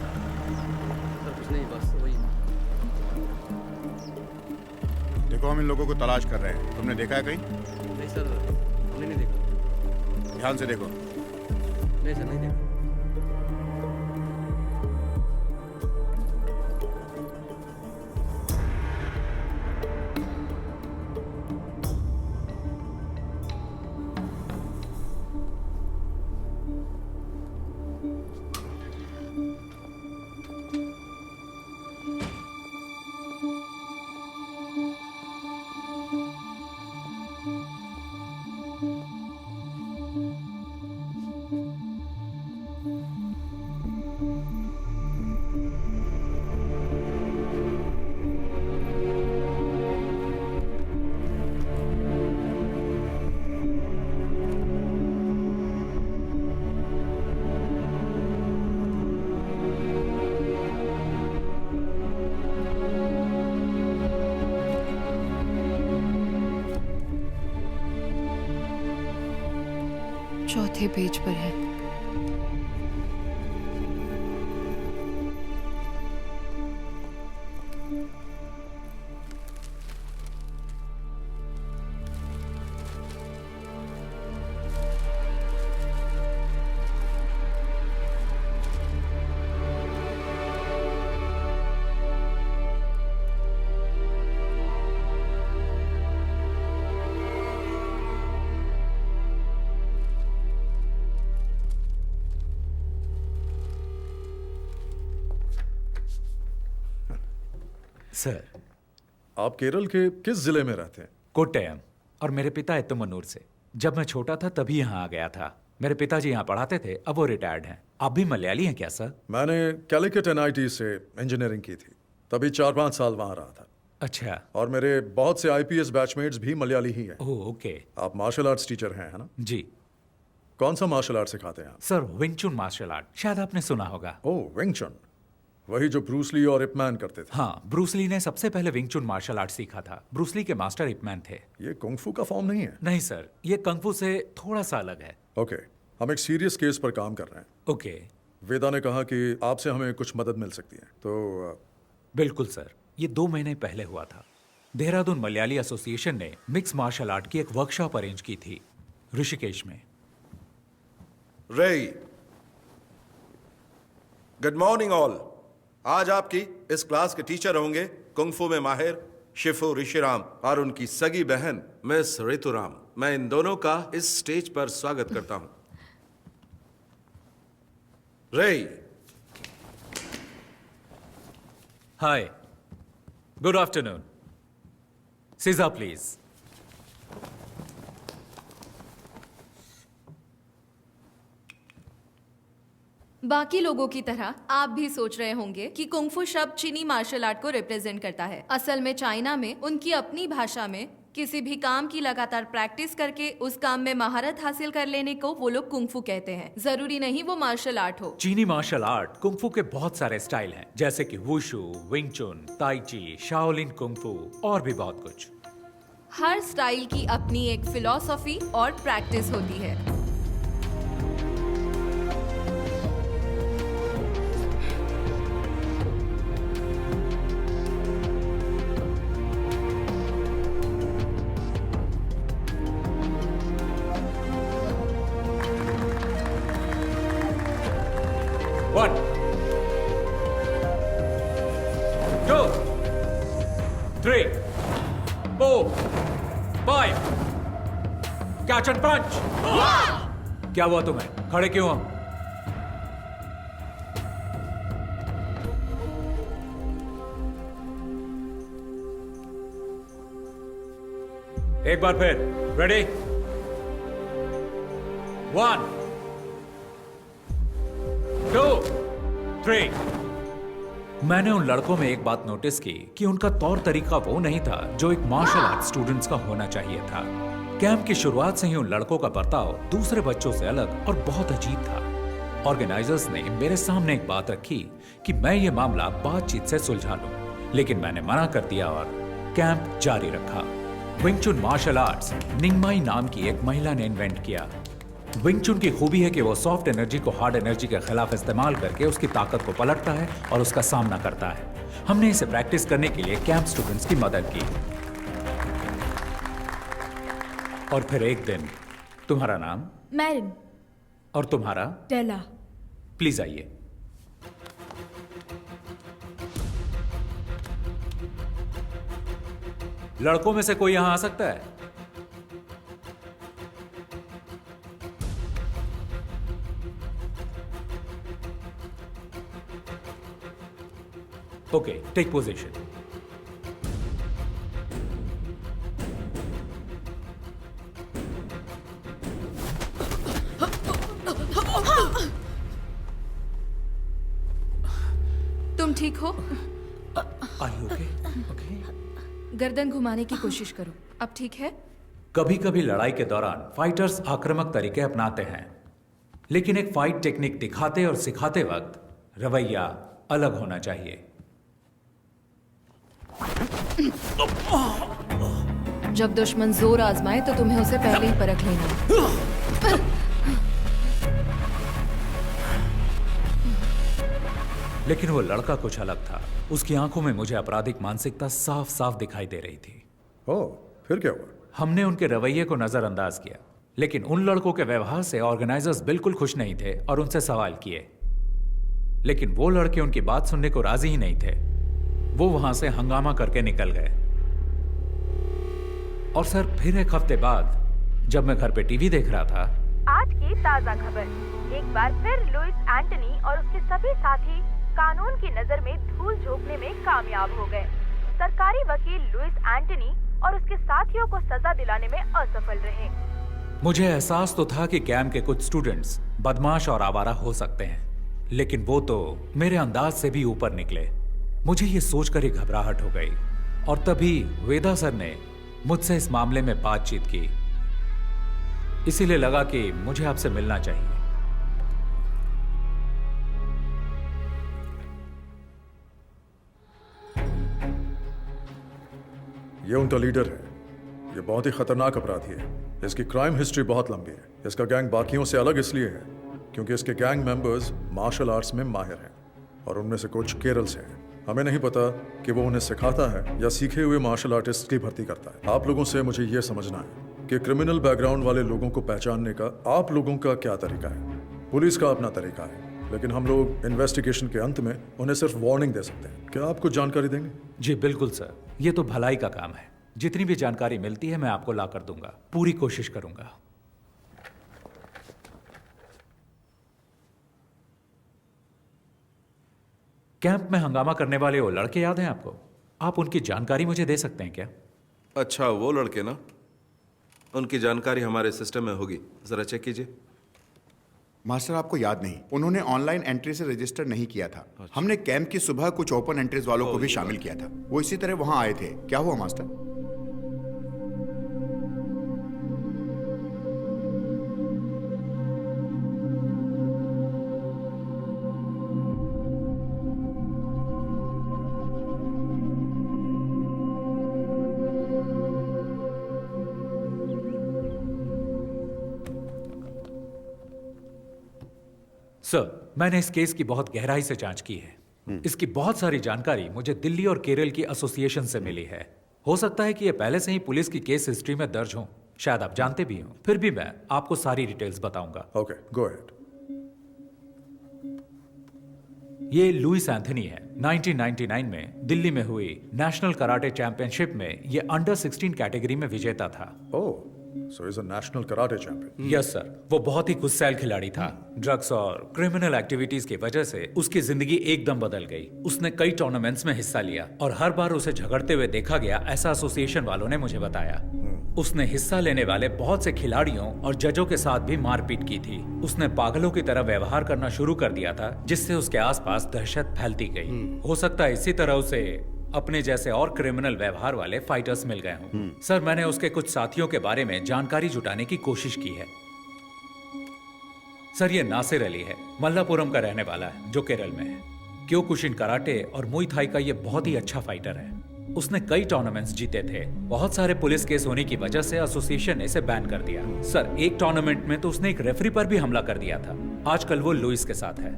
सर कुछ नहीं, बस वही। देखो हम इन लोगों को तलाश कर रहे हैं, तुमने देखा है कहीं? नहीं सर, हमने नहीं देखा। ध्यान से देखो। नहीं सर, नहीं देखा। चौथे पेज पर है। सर, आप केरल के किस जिले में रहते हैं? कोट्टयम। और मेरे पिता एत्तमनूर से। जब मैं छोटा था तभी यहाँ आ गया था। मेरे पिताजी यहाँ पढ़ाते थे, अब वो रिटायर्ड हैं। आप भी मलयाली हैं क्या सर? मैंने कैलिकट NIT से इंजीनियरिंग की थी, तभी 4-5 साल वहाँ रहा था। अच्छा। और मेरे बहुत से IPS बैचमेट्स भी मलयाली ही हैं। Oh okay. आप मार्शल आर्ट्स टीचर हैं, है ना? जी। कौन सा मार्शल आर्ट सिखाते हैं आप? सर विंग चुन मार्शल आर्ट, शायद आपने सुना होगा। ओह विंग चुन, वही जो ब्रूस ली और इपमैन करते थे। हाँ, ब्रूस ली ने सबसे पहले विंग चुन मार्शल आर्ट सीखा था। ब्रूस ली के मास्टर इपमैन थे। ये कुंग-फू का फॉर्म नहीं है? नहीं सर, ये कुंग-फू से थोड़ा सा अलग है। ओके, हम एक सीरियस केस पर काम कर रहे हैं। ओके। वेदा ने कहा कि आपसे हमें कुछ मदद मिल सकती है, तो बिल्कुल सर, ये 2 महीने पहले हुआ था। देहरादून मलयाली एसोसिएशन ने मिक्स मार्शल आर्ट की एक वर्कशॉप अरेंज की थी ऋषिकेश में। रे, गुड मॉर्निंग ऑल। आज आपकी इस क्लास के टीचर होंगे कुंग-फू में माहिर शिफू ऋषिराम और उनकी सगी बहन मिस ऋतुराम। मैं इन दोनों का इस स्टेज पर स्वागत करता हूं। रे। हाय, गुड आफ्टरनून। सीजा प्लीज। बाकी लोगों की तरह आप भी सोच रहे होंगे कि कुंग-फू शब्द चीनी मार्शल आर्ट को रिप्रेजेंट करता है। असल में चाइना में उनकी अपनी भाषा में किसी भी काम की लगातार प्रैक्टिस करके उस काम में महारत हासिल कर लेने को वो लोग कुंग-फू कहते हैं। जरूरी नहीं वो मार्शल आर्ट हो। चीनी मार्शल आर्ट कुंग-फू के बहुत सारे स्टाइल हैं, जैसे कि वुशु, विंग चुन, ताई ची, शाओलिन कुंग-फू और भी बहुत कुछ। हर स्टाइल की अपनी एक फिलॉसफी और प्रैक्टिस होती है। 3, 4, 5. Catch and punch. क्या हुआ तुम्हें? खड़े क्यों हो? एक बार फिर. रेडी? 1, 2, 3. मैंने उन लड़कों में एक बात नोटिस की कि उनका तौर तरीका वो नहीं था जो एक मार्शल आर्ट स्टूडेंट्स का होना चाहिए था. कैंप की शुरुआत से ही उन लड़कों का बर्ताव दूसरे बच्चों से अलग और बहुत अजीब था. ऑर्गेनाइजर्स ने मेरे सामने एक बात रखी कि मैं ये मामला बातचीत से सुलझा लूं, लेकिन मैंने मना कर दिया और कैंप जारी रखा. विंग चुन मार्शल आर्ट्स निंगमाई नाम की एक महिला ने इन्वेंट किया. विंग चुन की खूबी है कि वो सॉफ्ट एनर्जी को हार्ड एनर्जी के खिलाफ इस्तेमाल करके उसकी ताकत को पलटता है और उसका सामना करता है. हमने इसे प्रैक्टिस करने के लिए कैंप स्टूडेंट्स की मदद की. और फिर एक दिन. तुम्हारा नाम? मैरिन. और तुम्हारा? टेला. प्लीज आइए. लड़कों में से कोई यहां आ सकता है? Okay, take position. तुम ठीक हो? ओके. गर्दन घुमाने की कोशिश करो. अब ठीक है? कभी कभी लड़ाई के दौरान फाइटर्स आक्रामक तरीके अपनाते हैं, लेकिन एक फाइट टेक्निक दिखाते और सिखाते वक्त रवैया अलग होना चाहिए. जब दुश्मन जोर आजमाए तो तुम्हें उसे पहले ही परख लेना. लेकिन वो लड़का कुछ अलग था. उसकी आंखों में मुझे आपराधिक मानसिकता साफ साफ दिखाई दे रही थी. ओह, फिर क्या हुआ? हमने उनके रवैये को नजरअंदाज किया, लेकिन उन लड़कों के व्यवहार से ऑर्गेनाइजर्स बिल्कुल खुश नहीं थे और उनसे सवाल किए. लेकिन वो लड़के उनकी बात सुनने को राजी ही नहीं थे. वो वहां से हंगामा करके निकल गए. और सर, फिर एक हफ्ते बाद जब मैं घर पे टीवी देख रहा था, आज की ताजा खबर. एक बार फिर लुइस एंटनी और उसके सभी साथी कानून की नजर में धूल झोंकने में कामयाब हो गए. सरकारी वकील लुइस एंटनी और उसके साथियों को सजा दिलाने में असफल रहे. मुझे एहसास तो था कि कैंप के कुछ स्टूडेंट्स बदमाश और आवारा हो सकते हैं, लेकिन वो तो मेरे अंदाज से भी ऊपर निकले. मुझे ये सोचकर ही घबराहट हो गई. और तभी वेदा सर ने मुझसे इस मामले में बातचीत की. इसीलिए लगा कि मुझे आपसे मिलना चाहिए. ये उनका लीडर है. ये बहुत ही खतरनाक अपराधी है. इसकी क्राइम हिस्ट्री बहुत लंबी है. इसका गैंग बाकियों से अलग इसलिए है क्योंकि इसके गैंग मेंबर्स मार्शल आर्ट्स में माहिर हैं और उनमें से कुछ केरल से हैं. हमें नहीं पता कि वो उन्हें सिखाता है या सीखे हुए मार्शल आर्टिस्ट की भर्ती करता है. आप लोगों से मुझे यह समझना है कि क्रिमिनल बैकग्राउंड वाले लोगों को पहचानने का आप लोगों का क्या तरीका है. पुलिस का अपना तरीका है, लेकिन हम लोग इन्वेस्टिगेशन के अंत में उन्हें सिर्फ वार्निंग दे सकते हैं. क्या आप कुछ जानकारी देंगे? जी बिल्कुल सर, ये तो भलाई का काम है. जितनी भी जानकारी मिलती है मैं आपको ला कर दूंगा. पूरी कोशिश करूंगा. कैंप में हंगामा करने वाले वो लड़के याद हैं आपको? आप उनकी जानकारी मुझे दे सकते हैं क्या? अच्छा, वो लड़के ना, उनकी जानकारी हमारे सिस्टम में होगी. जरा चेक कीजिए. मास्टर, आपको याद नहीं, उन्होंने ऑनलाइन एंट्री से रजिस्टर नहीं किया था. हमने कैंप की सुबह कुछ ओपन एंट्रीज वालों को भी शामिल किया था. वो इसी तरह वहां आए थे. क्या हुआ मास्टर? सर, मैंने इस केस की बहुत गहराई से जांच की है. इसकी बहुत सारी जानकारी मुझे दिल्ली और केरल की एसोसिएशन से मिली है. हो सकता है कि ये पहले से ही पुलिस की केस हिस्ट्री में दर्ज हो. शायद आप जानते भी हो. फिर भी मैं आपको सारी डिटेल्स बताऊंगा. Okay, go ahead. ये लुइस एंथनी है। 1999 में दिल्ली में हुई नेशनल कराटे चैंपियनशिप में ये अंडर 16 कैटेगरी में विजेता था। Oh, so he's a national karate champion. Yes sir, वो बहुत ही गुस्सैल खिलाड़ी था। ड्रग्स और क्रिमिनल एक्टिविटीज की वजह से उसकी जिंदगी एकदम बदल गई। उसने कई टूर्नामेंट्स में हिस्सा लिया और हर बार उसे झगड़ते हुए देखा गया, ऐसा एसोसिएशन वालों ने मुझे बताया। उसने हिस्सा लेने वाले बहुत से खिलाड़ियों और जजों के साथ भी मारपीट की थी। उसने पागलों की तरह व्यवहार करना शुरू कर दिया था, जिससे उसके आसपास दहशत फैलती गई। हो सकता है इसी तरह उसे अपने जैसे और क्रिमिनल व्यवहार वाले फाइटर्स मिल गए हों। सर, मैंने उसके कुछ साथियों के बारे में जानकारी जुटाने की कोशिश की है। सर, ये नासिर अली है, मल्लापुरम का रहने वाला है, जो केरल में है। क्योकुशिन कराटे और मुई थाई का ये बहुत ही अच्छा फाइटर है। उसने कई टूर्नामेंट्स जीते थे। बहुत सारे पुलिस केस होने की वजह से एसोसिएशन ने इसे बैन कर दिया। सर, एक टूर्नामेंट में तो उसने एक रेफरी पर भी हमला कर दिया था। आजकल वो लुइस के साथ है।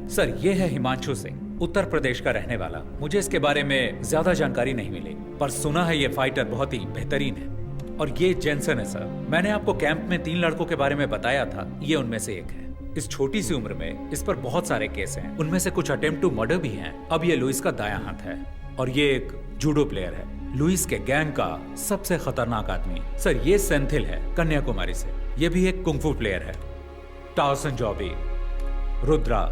सर, ये है हिमांशु सिंह, उत्तर प्रदेश का रहने वाला। मुझे इसके बारे में ज्यादा जानकारी नहीं मिली, पर सुना है ये फाइटर बहुत ही बेहतरीन है। और ये जेंसन है सर। मैंने आपको कैंप में 3 लड़कों के बारे में बताया था, ये उनमें से एक है। इस छोटी सी उम्र में इस पर बहुत सारे केस हैं, उनमें से कुछ अटेम्प्ट टू मर्डर भी हैं। अब ये लुइस का दायां हाथ है और ये एक जूडो प्लेयर है। लुइस के गैंग का सबसे खतरनाक आदमी सर ये सेंथिल है, कन्याकुमारी से। ये भी एक कुंफू प्लेयर है। टाउसन जॉबी, रुद्रा।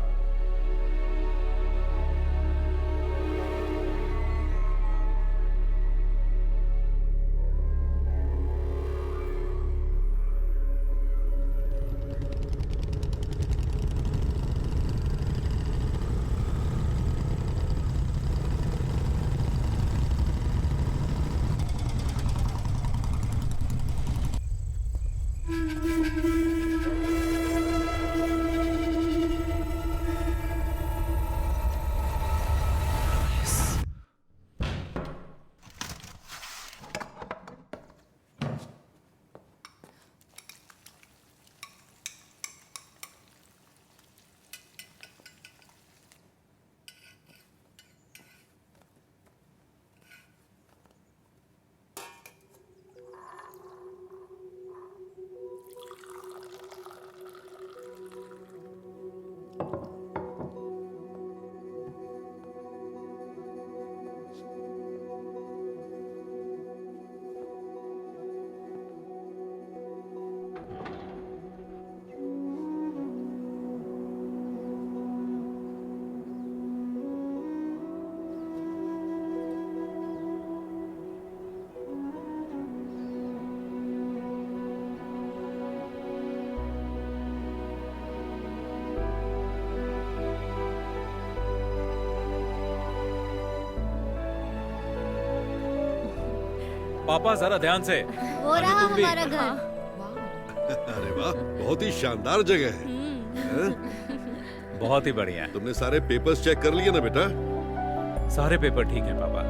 पापा जरा ध्यान से। वो रहा हमारा घर। अरे वाह, बहुत ही शानदार जगह है। बहुत ही बढ़िया। तुमने सारे पेपर्स चेक कर लिए ना बेटा? सारे पेपर ठीक है पापा।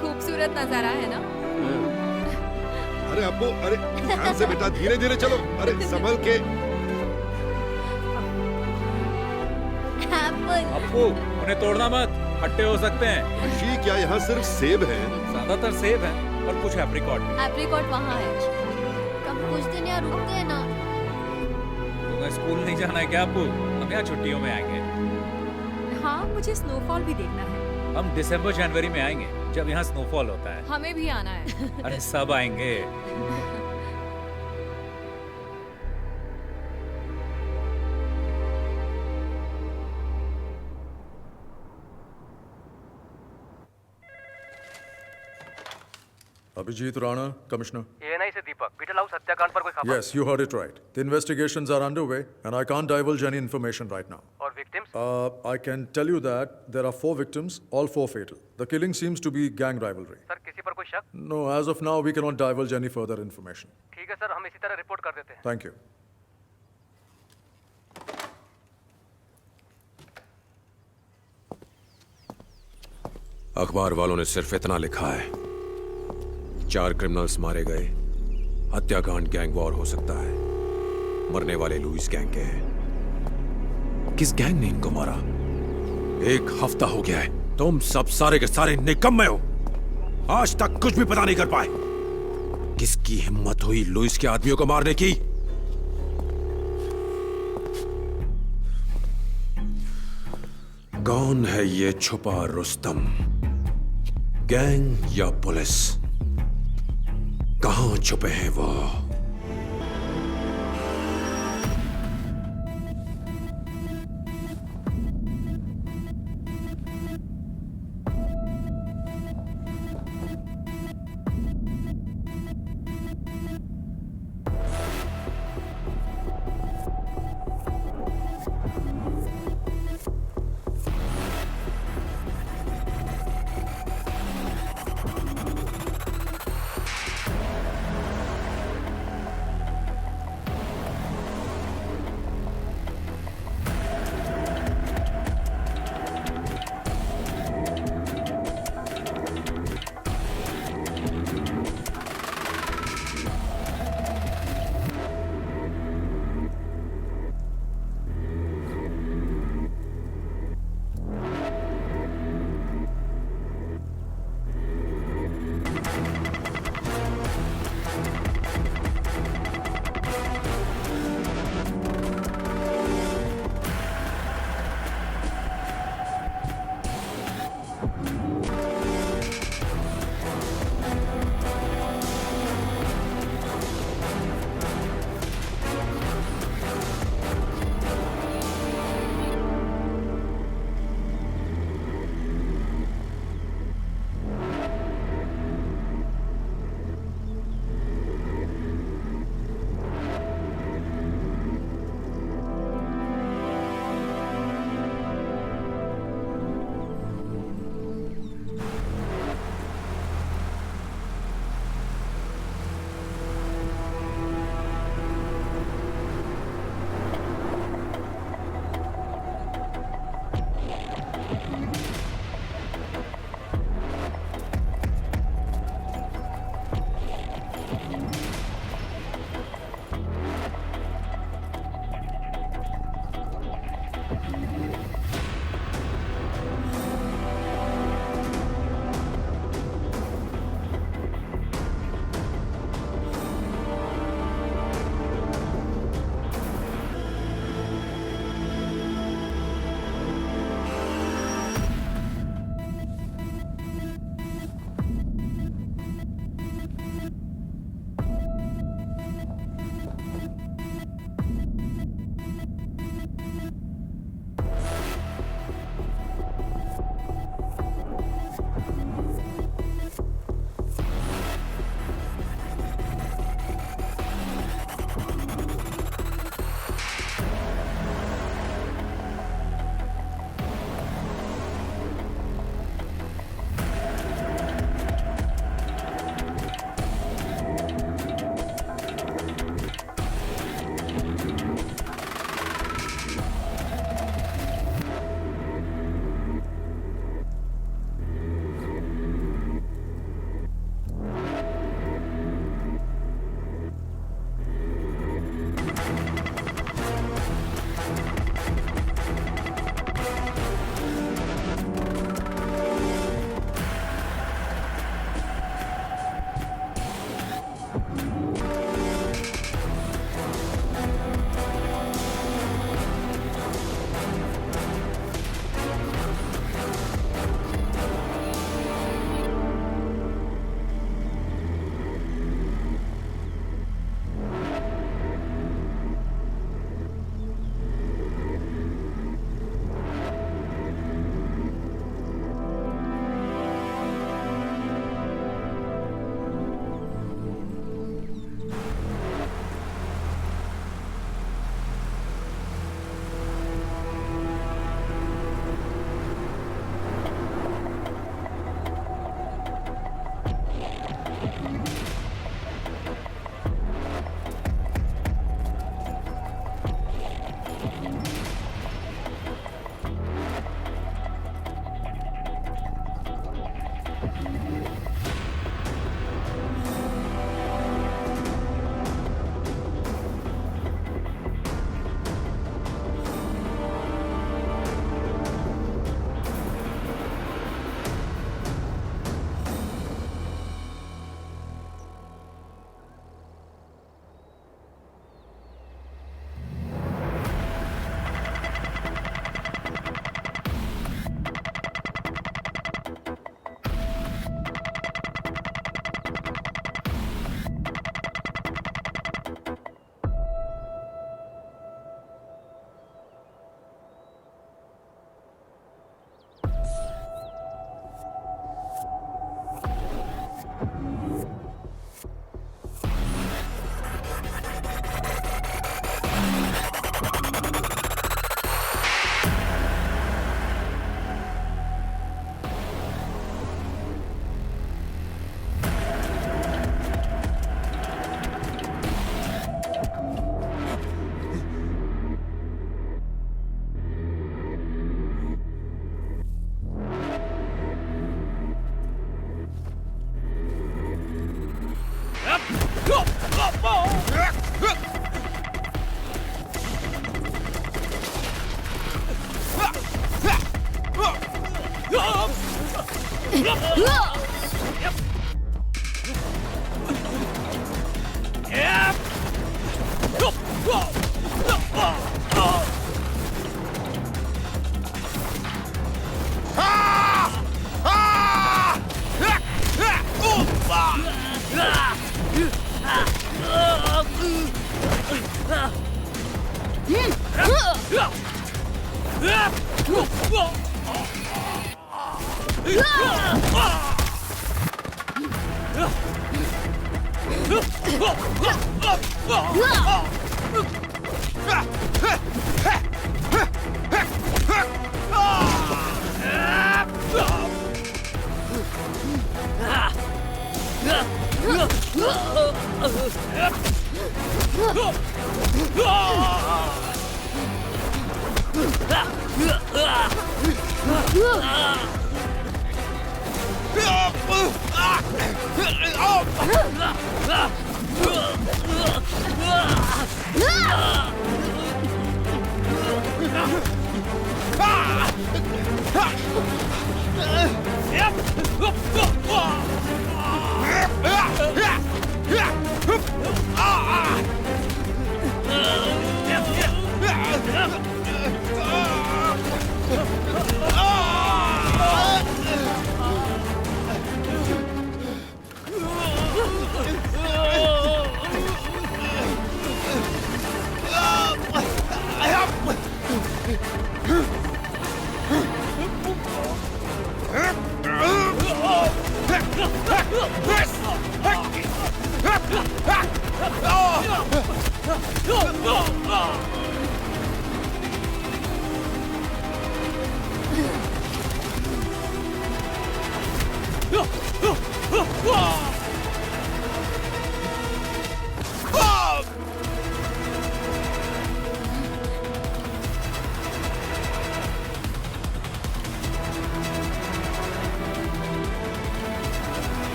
खूबसूरत नजारा है ना? अरे अप्पू, अरे ध्यान से बेटा, धीरे धीरे चलो। अरे संभल के। अप्पू, उन्हें तोड़ना मत, खट्टे हो सकते हैं। ऋषि, क्या यहाँ सिर्फ सेब है? ज्यादातर सेब है और कुछ एप्रिकॉट। एप्रिकॉट वहाँ है। कब कुछ दिन यहाँ रुकते हैं ना। तुम्हें स्कूल नहीं जाना है क्या अप्पू? हम यहाँ छुट्टियों में आएंगे। हाँ, मुझे स्नोफॉल भी देखना है। हम दिसंबर जनवरी में आएंगे, जब यहाँ स्नोफॉल होता है। हमें भी आना है। अरे सब आएंगे। Abhijit Rana, Commissioner. ANI से दीपक, बीटल हाउस हत्याकांड पर कोई खबर? Yes, you heard it right. The investigations are underway, and I can't divulge any information right now. और victims? I can tell you that there are 4 victims, all 4 fatal. The killing seems to be gang rivalry. Sir, किसी पर कोई शक? No, as of now, we cannot divulge any further information. ठीक है sir, हम इसी तरह रिपोर्ट कर देते हैं। Thank you. अखबार वालों ने सिर्फ इतना लिखा है, 4 क्रिमिनल्स मारे गए, हत्याकांड गैंग वॉर हो सकता है, मरने वाले लुइस गैंग के हैं। किस गैंग ने इनको मारा? 1 हफ्ता हो गया है, तुम सब सारे के सारे निकम्मे हो, आज तक कुछ भी पता नहीं कर पाए। किसकी हिम्मत हुई लुइस के आदमियों को मारने की? कौन है ये छुपा रुस्तम? गैंग या पुलिस? कहां छुपे हैं वो?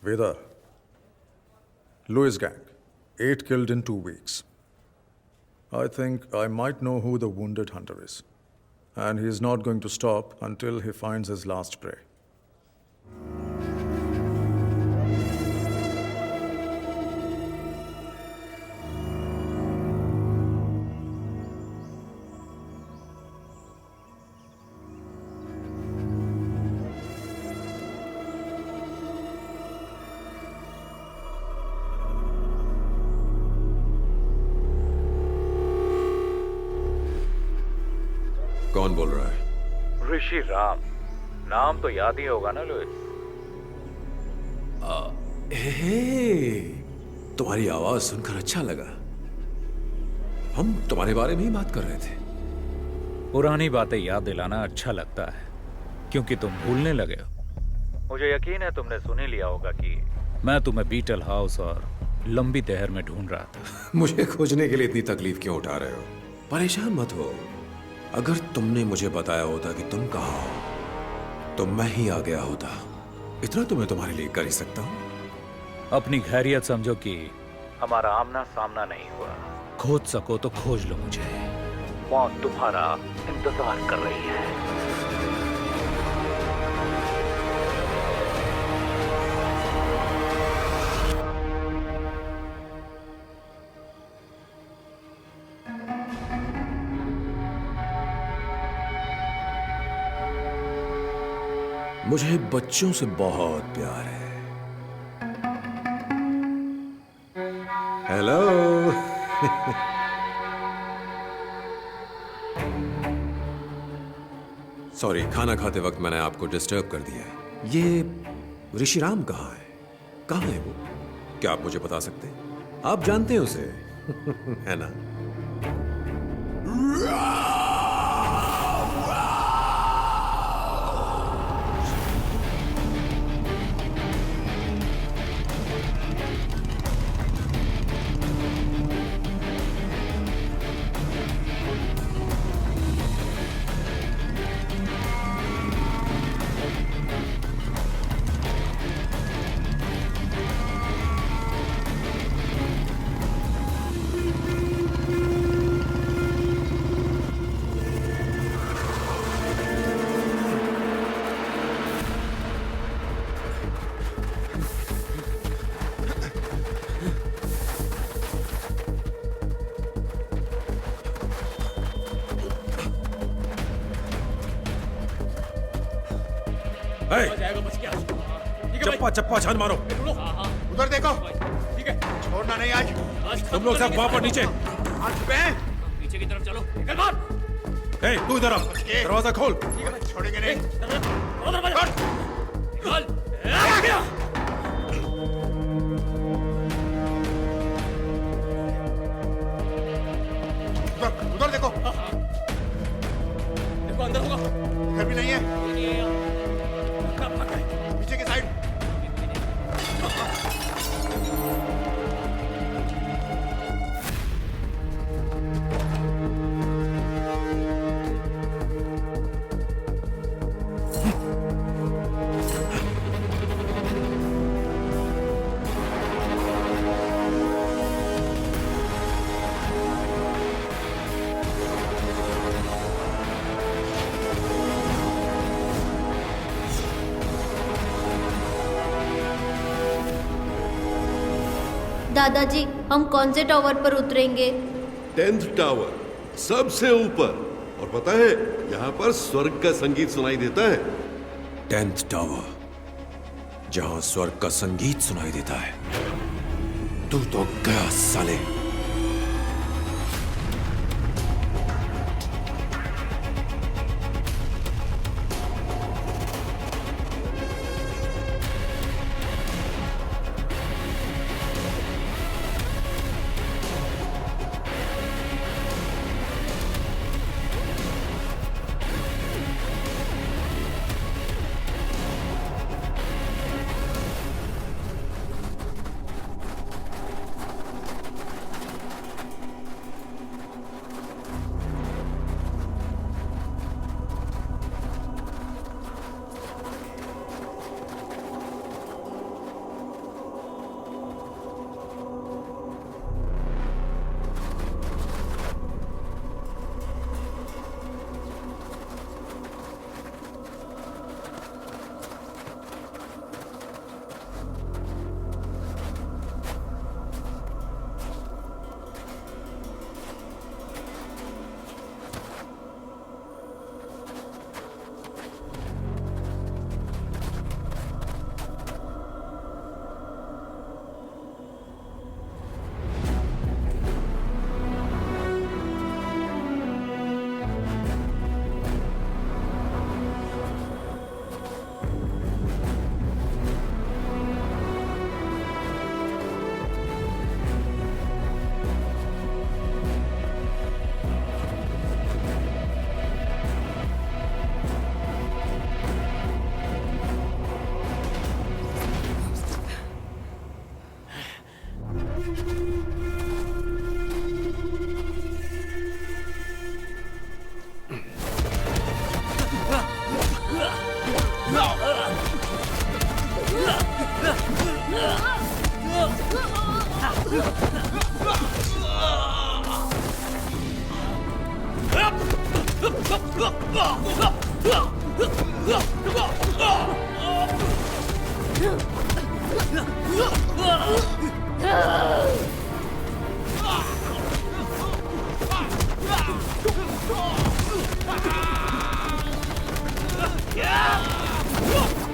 Vedar, Lewis gang, 8 killed in 2 weeks. I think I might know who the wounded hunter is. And he is not going to stop until he finds his last prey. कौन बोल रहा है? ऋषि राम। नाम तो याद ही होगा ना लुइस? तुम्हारी आवाज सुनकर अच्छा लगा। हम तुम्हारे बारे में ही बात कर रहे थे। पुरानी बातें याद दिलाना अच्छा लगता है, क्योंकि तुम भूलने लगे हो। मुझे यकीन है तुमने सुन ही लिया होगा कि मैं तुम्हें बीटल हाउस और लंबी देहर में ढूंढ रहा था। मुझे खोजने के लिए इतनी तकलीफ क्यों उठा रहे हो? परेशान मत हो। अगर तुमने मुझे बताया होता कि तुम कहाँ हो, तो मैं ही आ गया होता। इतना तो मैं तुम्हारे लिए कर ही सकता हूँ। अपनी खैरियत समझो कि हमारा आमना सामना नहीं हुआ। खोज सको तो खोज लो मुझे। मौत तुम्हारा इंतजार कर रही है। मुझे बच्चों से बहुत प्यार है। हेलो। सॉरी, खाना खाते वक्त मैंने आपको डिस्टर्ब कर दिया। ये ऋषिराम कहाँ है? कहाँ है वो? क्या आप मुझे बता सकते हैं? आप जानते हैं उसे? है ना? चप्पा चप्पा छान मारो। उधर देखो। ठीक है, छोड़ना नहीं आज। तुम लोग सब वहां पर नीचे। पीछे की तरफ चलो। निकल बाहर। तू इधर आ, दरवाजा खोल। छोड़ेंगे नहीं। उधर देखो। देखो अंदर होगा। इधर भी नहीं है। पीछे की साइड। दादाजी, हम कौन से टावर पर उतरेंगे? 10th टावर, सबसे ऊपर। और पता है, यहाँ पर स्वर्ग का संगीत सुनाई देता है। 10th टावर, जहां स्वर्ग का संगीत सुनाई देता है। तू तो गया साले। Yeah!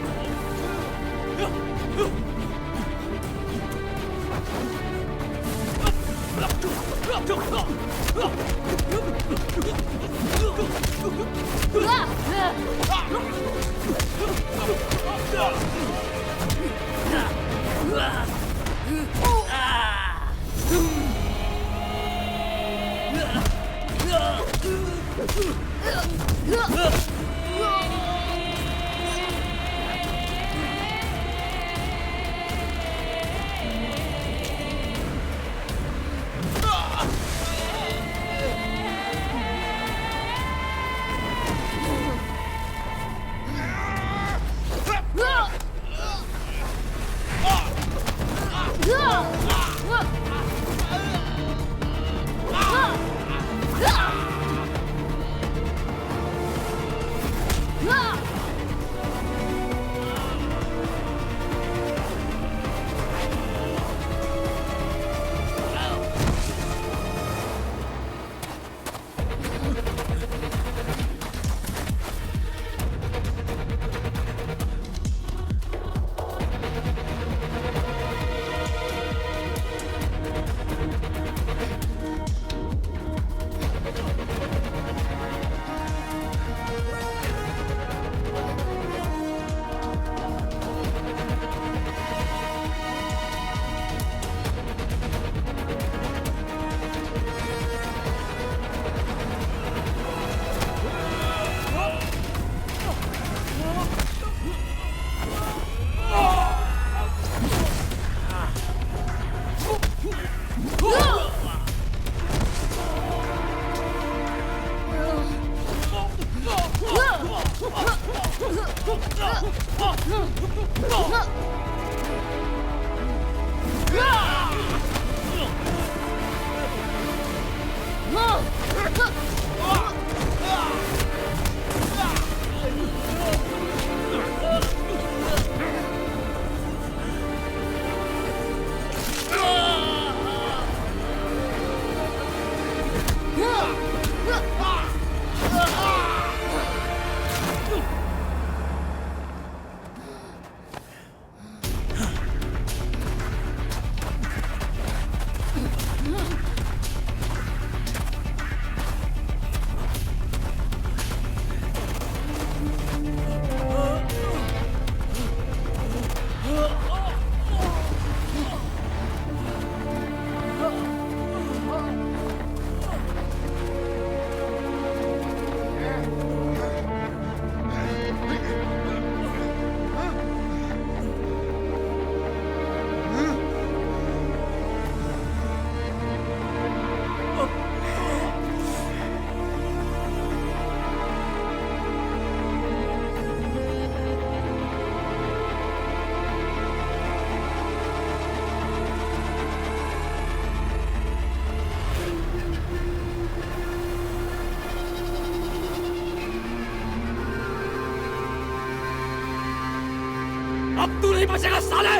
अब तू नहीं बचेगा साले,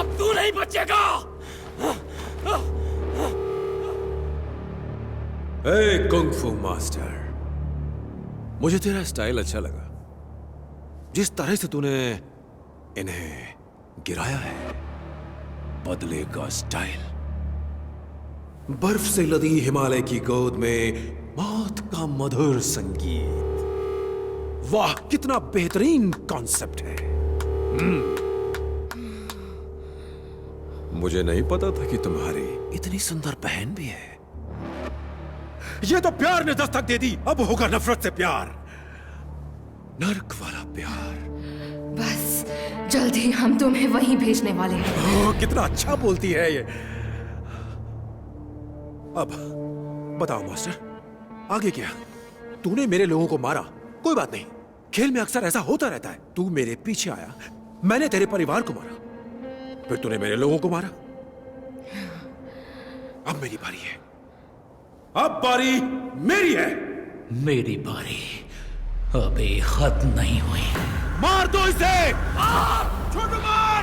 अब तू नहीं बचेगा। ए कुंग-फू मास्टर, मुझे तेरा स्टाइल अच्छा लगा। जिस तरह से तूने इन्हें गिराया है, बदले का स्टाइल। बर्फ से लदी हिमालय की गोद में मौत का मधुर संगीत। वाह, कितना बेहतरीन कॉन्सेप्ट है। मुझे नहीं पता था कि तुम्हारी इतनी सुंदर बहन भी है। ये तो प्यार ने दस्तक दे दी, अब होगा नफरत से प्यार। नर्क वाला प्यार। बस जल्द ही हम तुम्हें वहीं भेजने वाले हैं। कितना अच्छा बोलती है ये। अब बताओ मास्टर, आगे क्या? तूने मेरे लोगों को मारा, कोई बात नहीं, खेल में अक्सर ऐसा होता रहता है। तू मेरे पीछे आया, मैंने तेरे परिवार को मारा, फिर तूने मेरे लोगों को मारा। अब मेरी बारी है, अब बारी मेरी है। मेरी बारी अभी खत्म नहीं हुई। मार दो इसे। छोटू मार।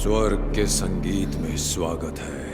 स्वर्ग के संगीत में स्वागत है।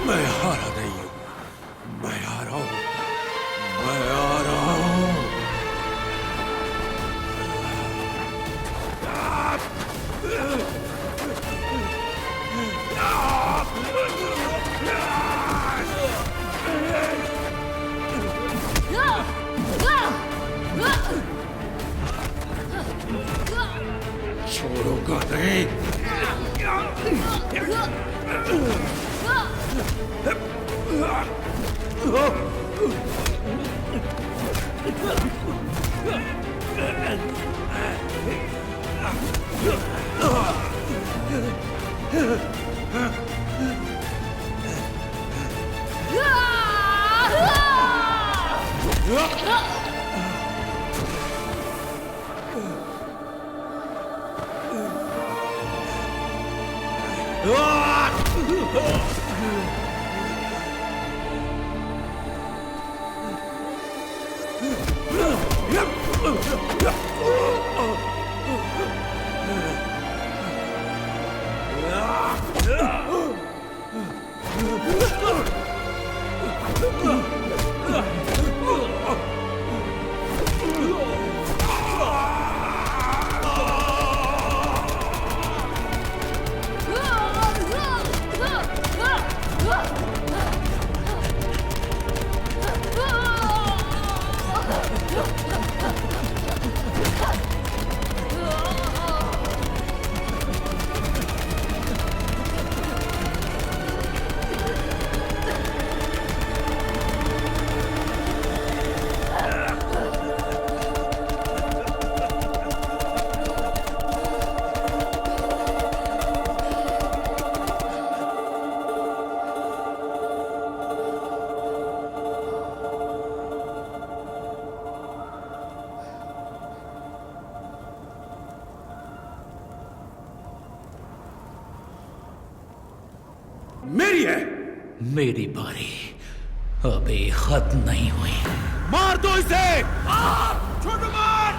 मैं हारा नहीं हूं, मैं आ रहा हूं, मैं आ रहा हूं। छोड़ूंगा नहीं। मेरी है। मेरी बारी अभी खत्म नहीं हुई। मार दो इसे। छोटू मार।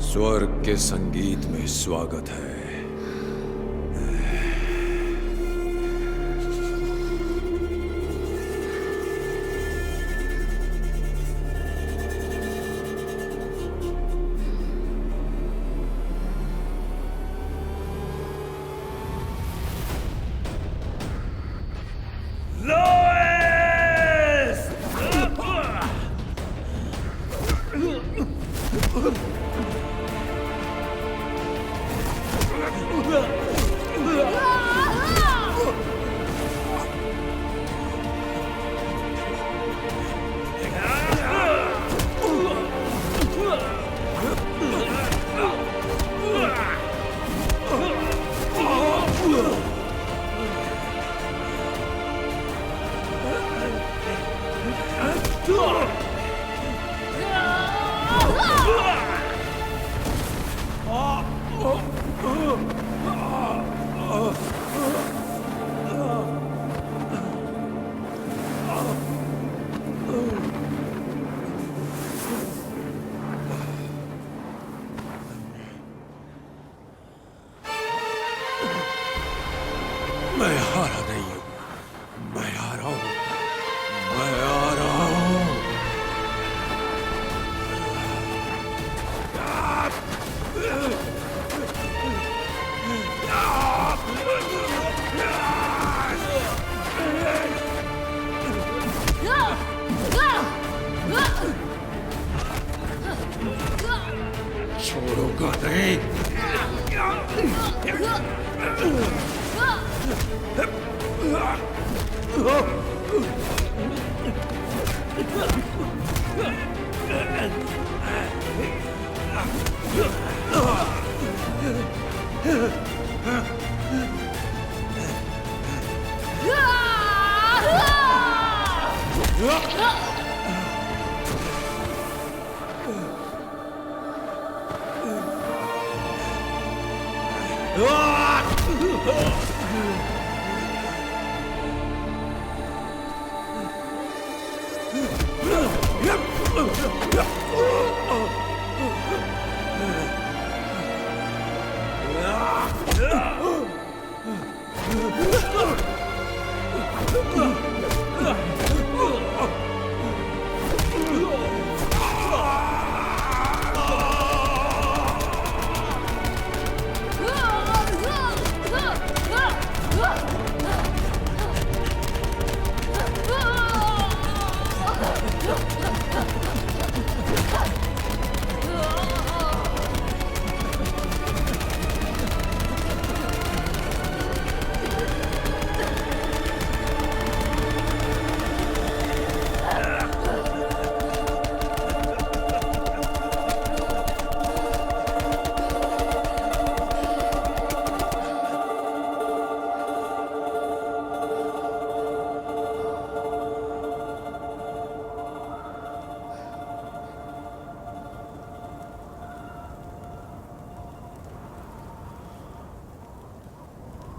स्वर्ग के संगीत में स्वागत है। मैं हारा नहीं हूं, मैं हारा हूं।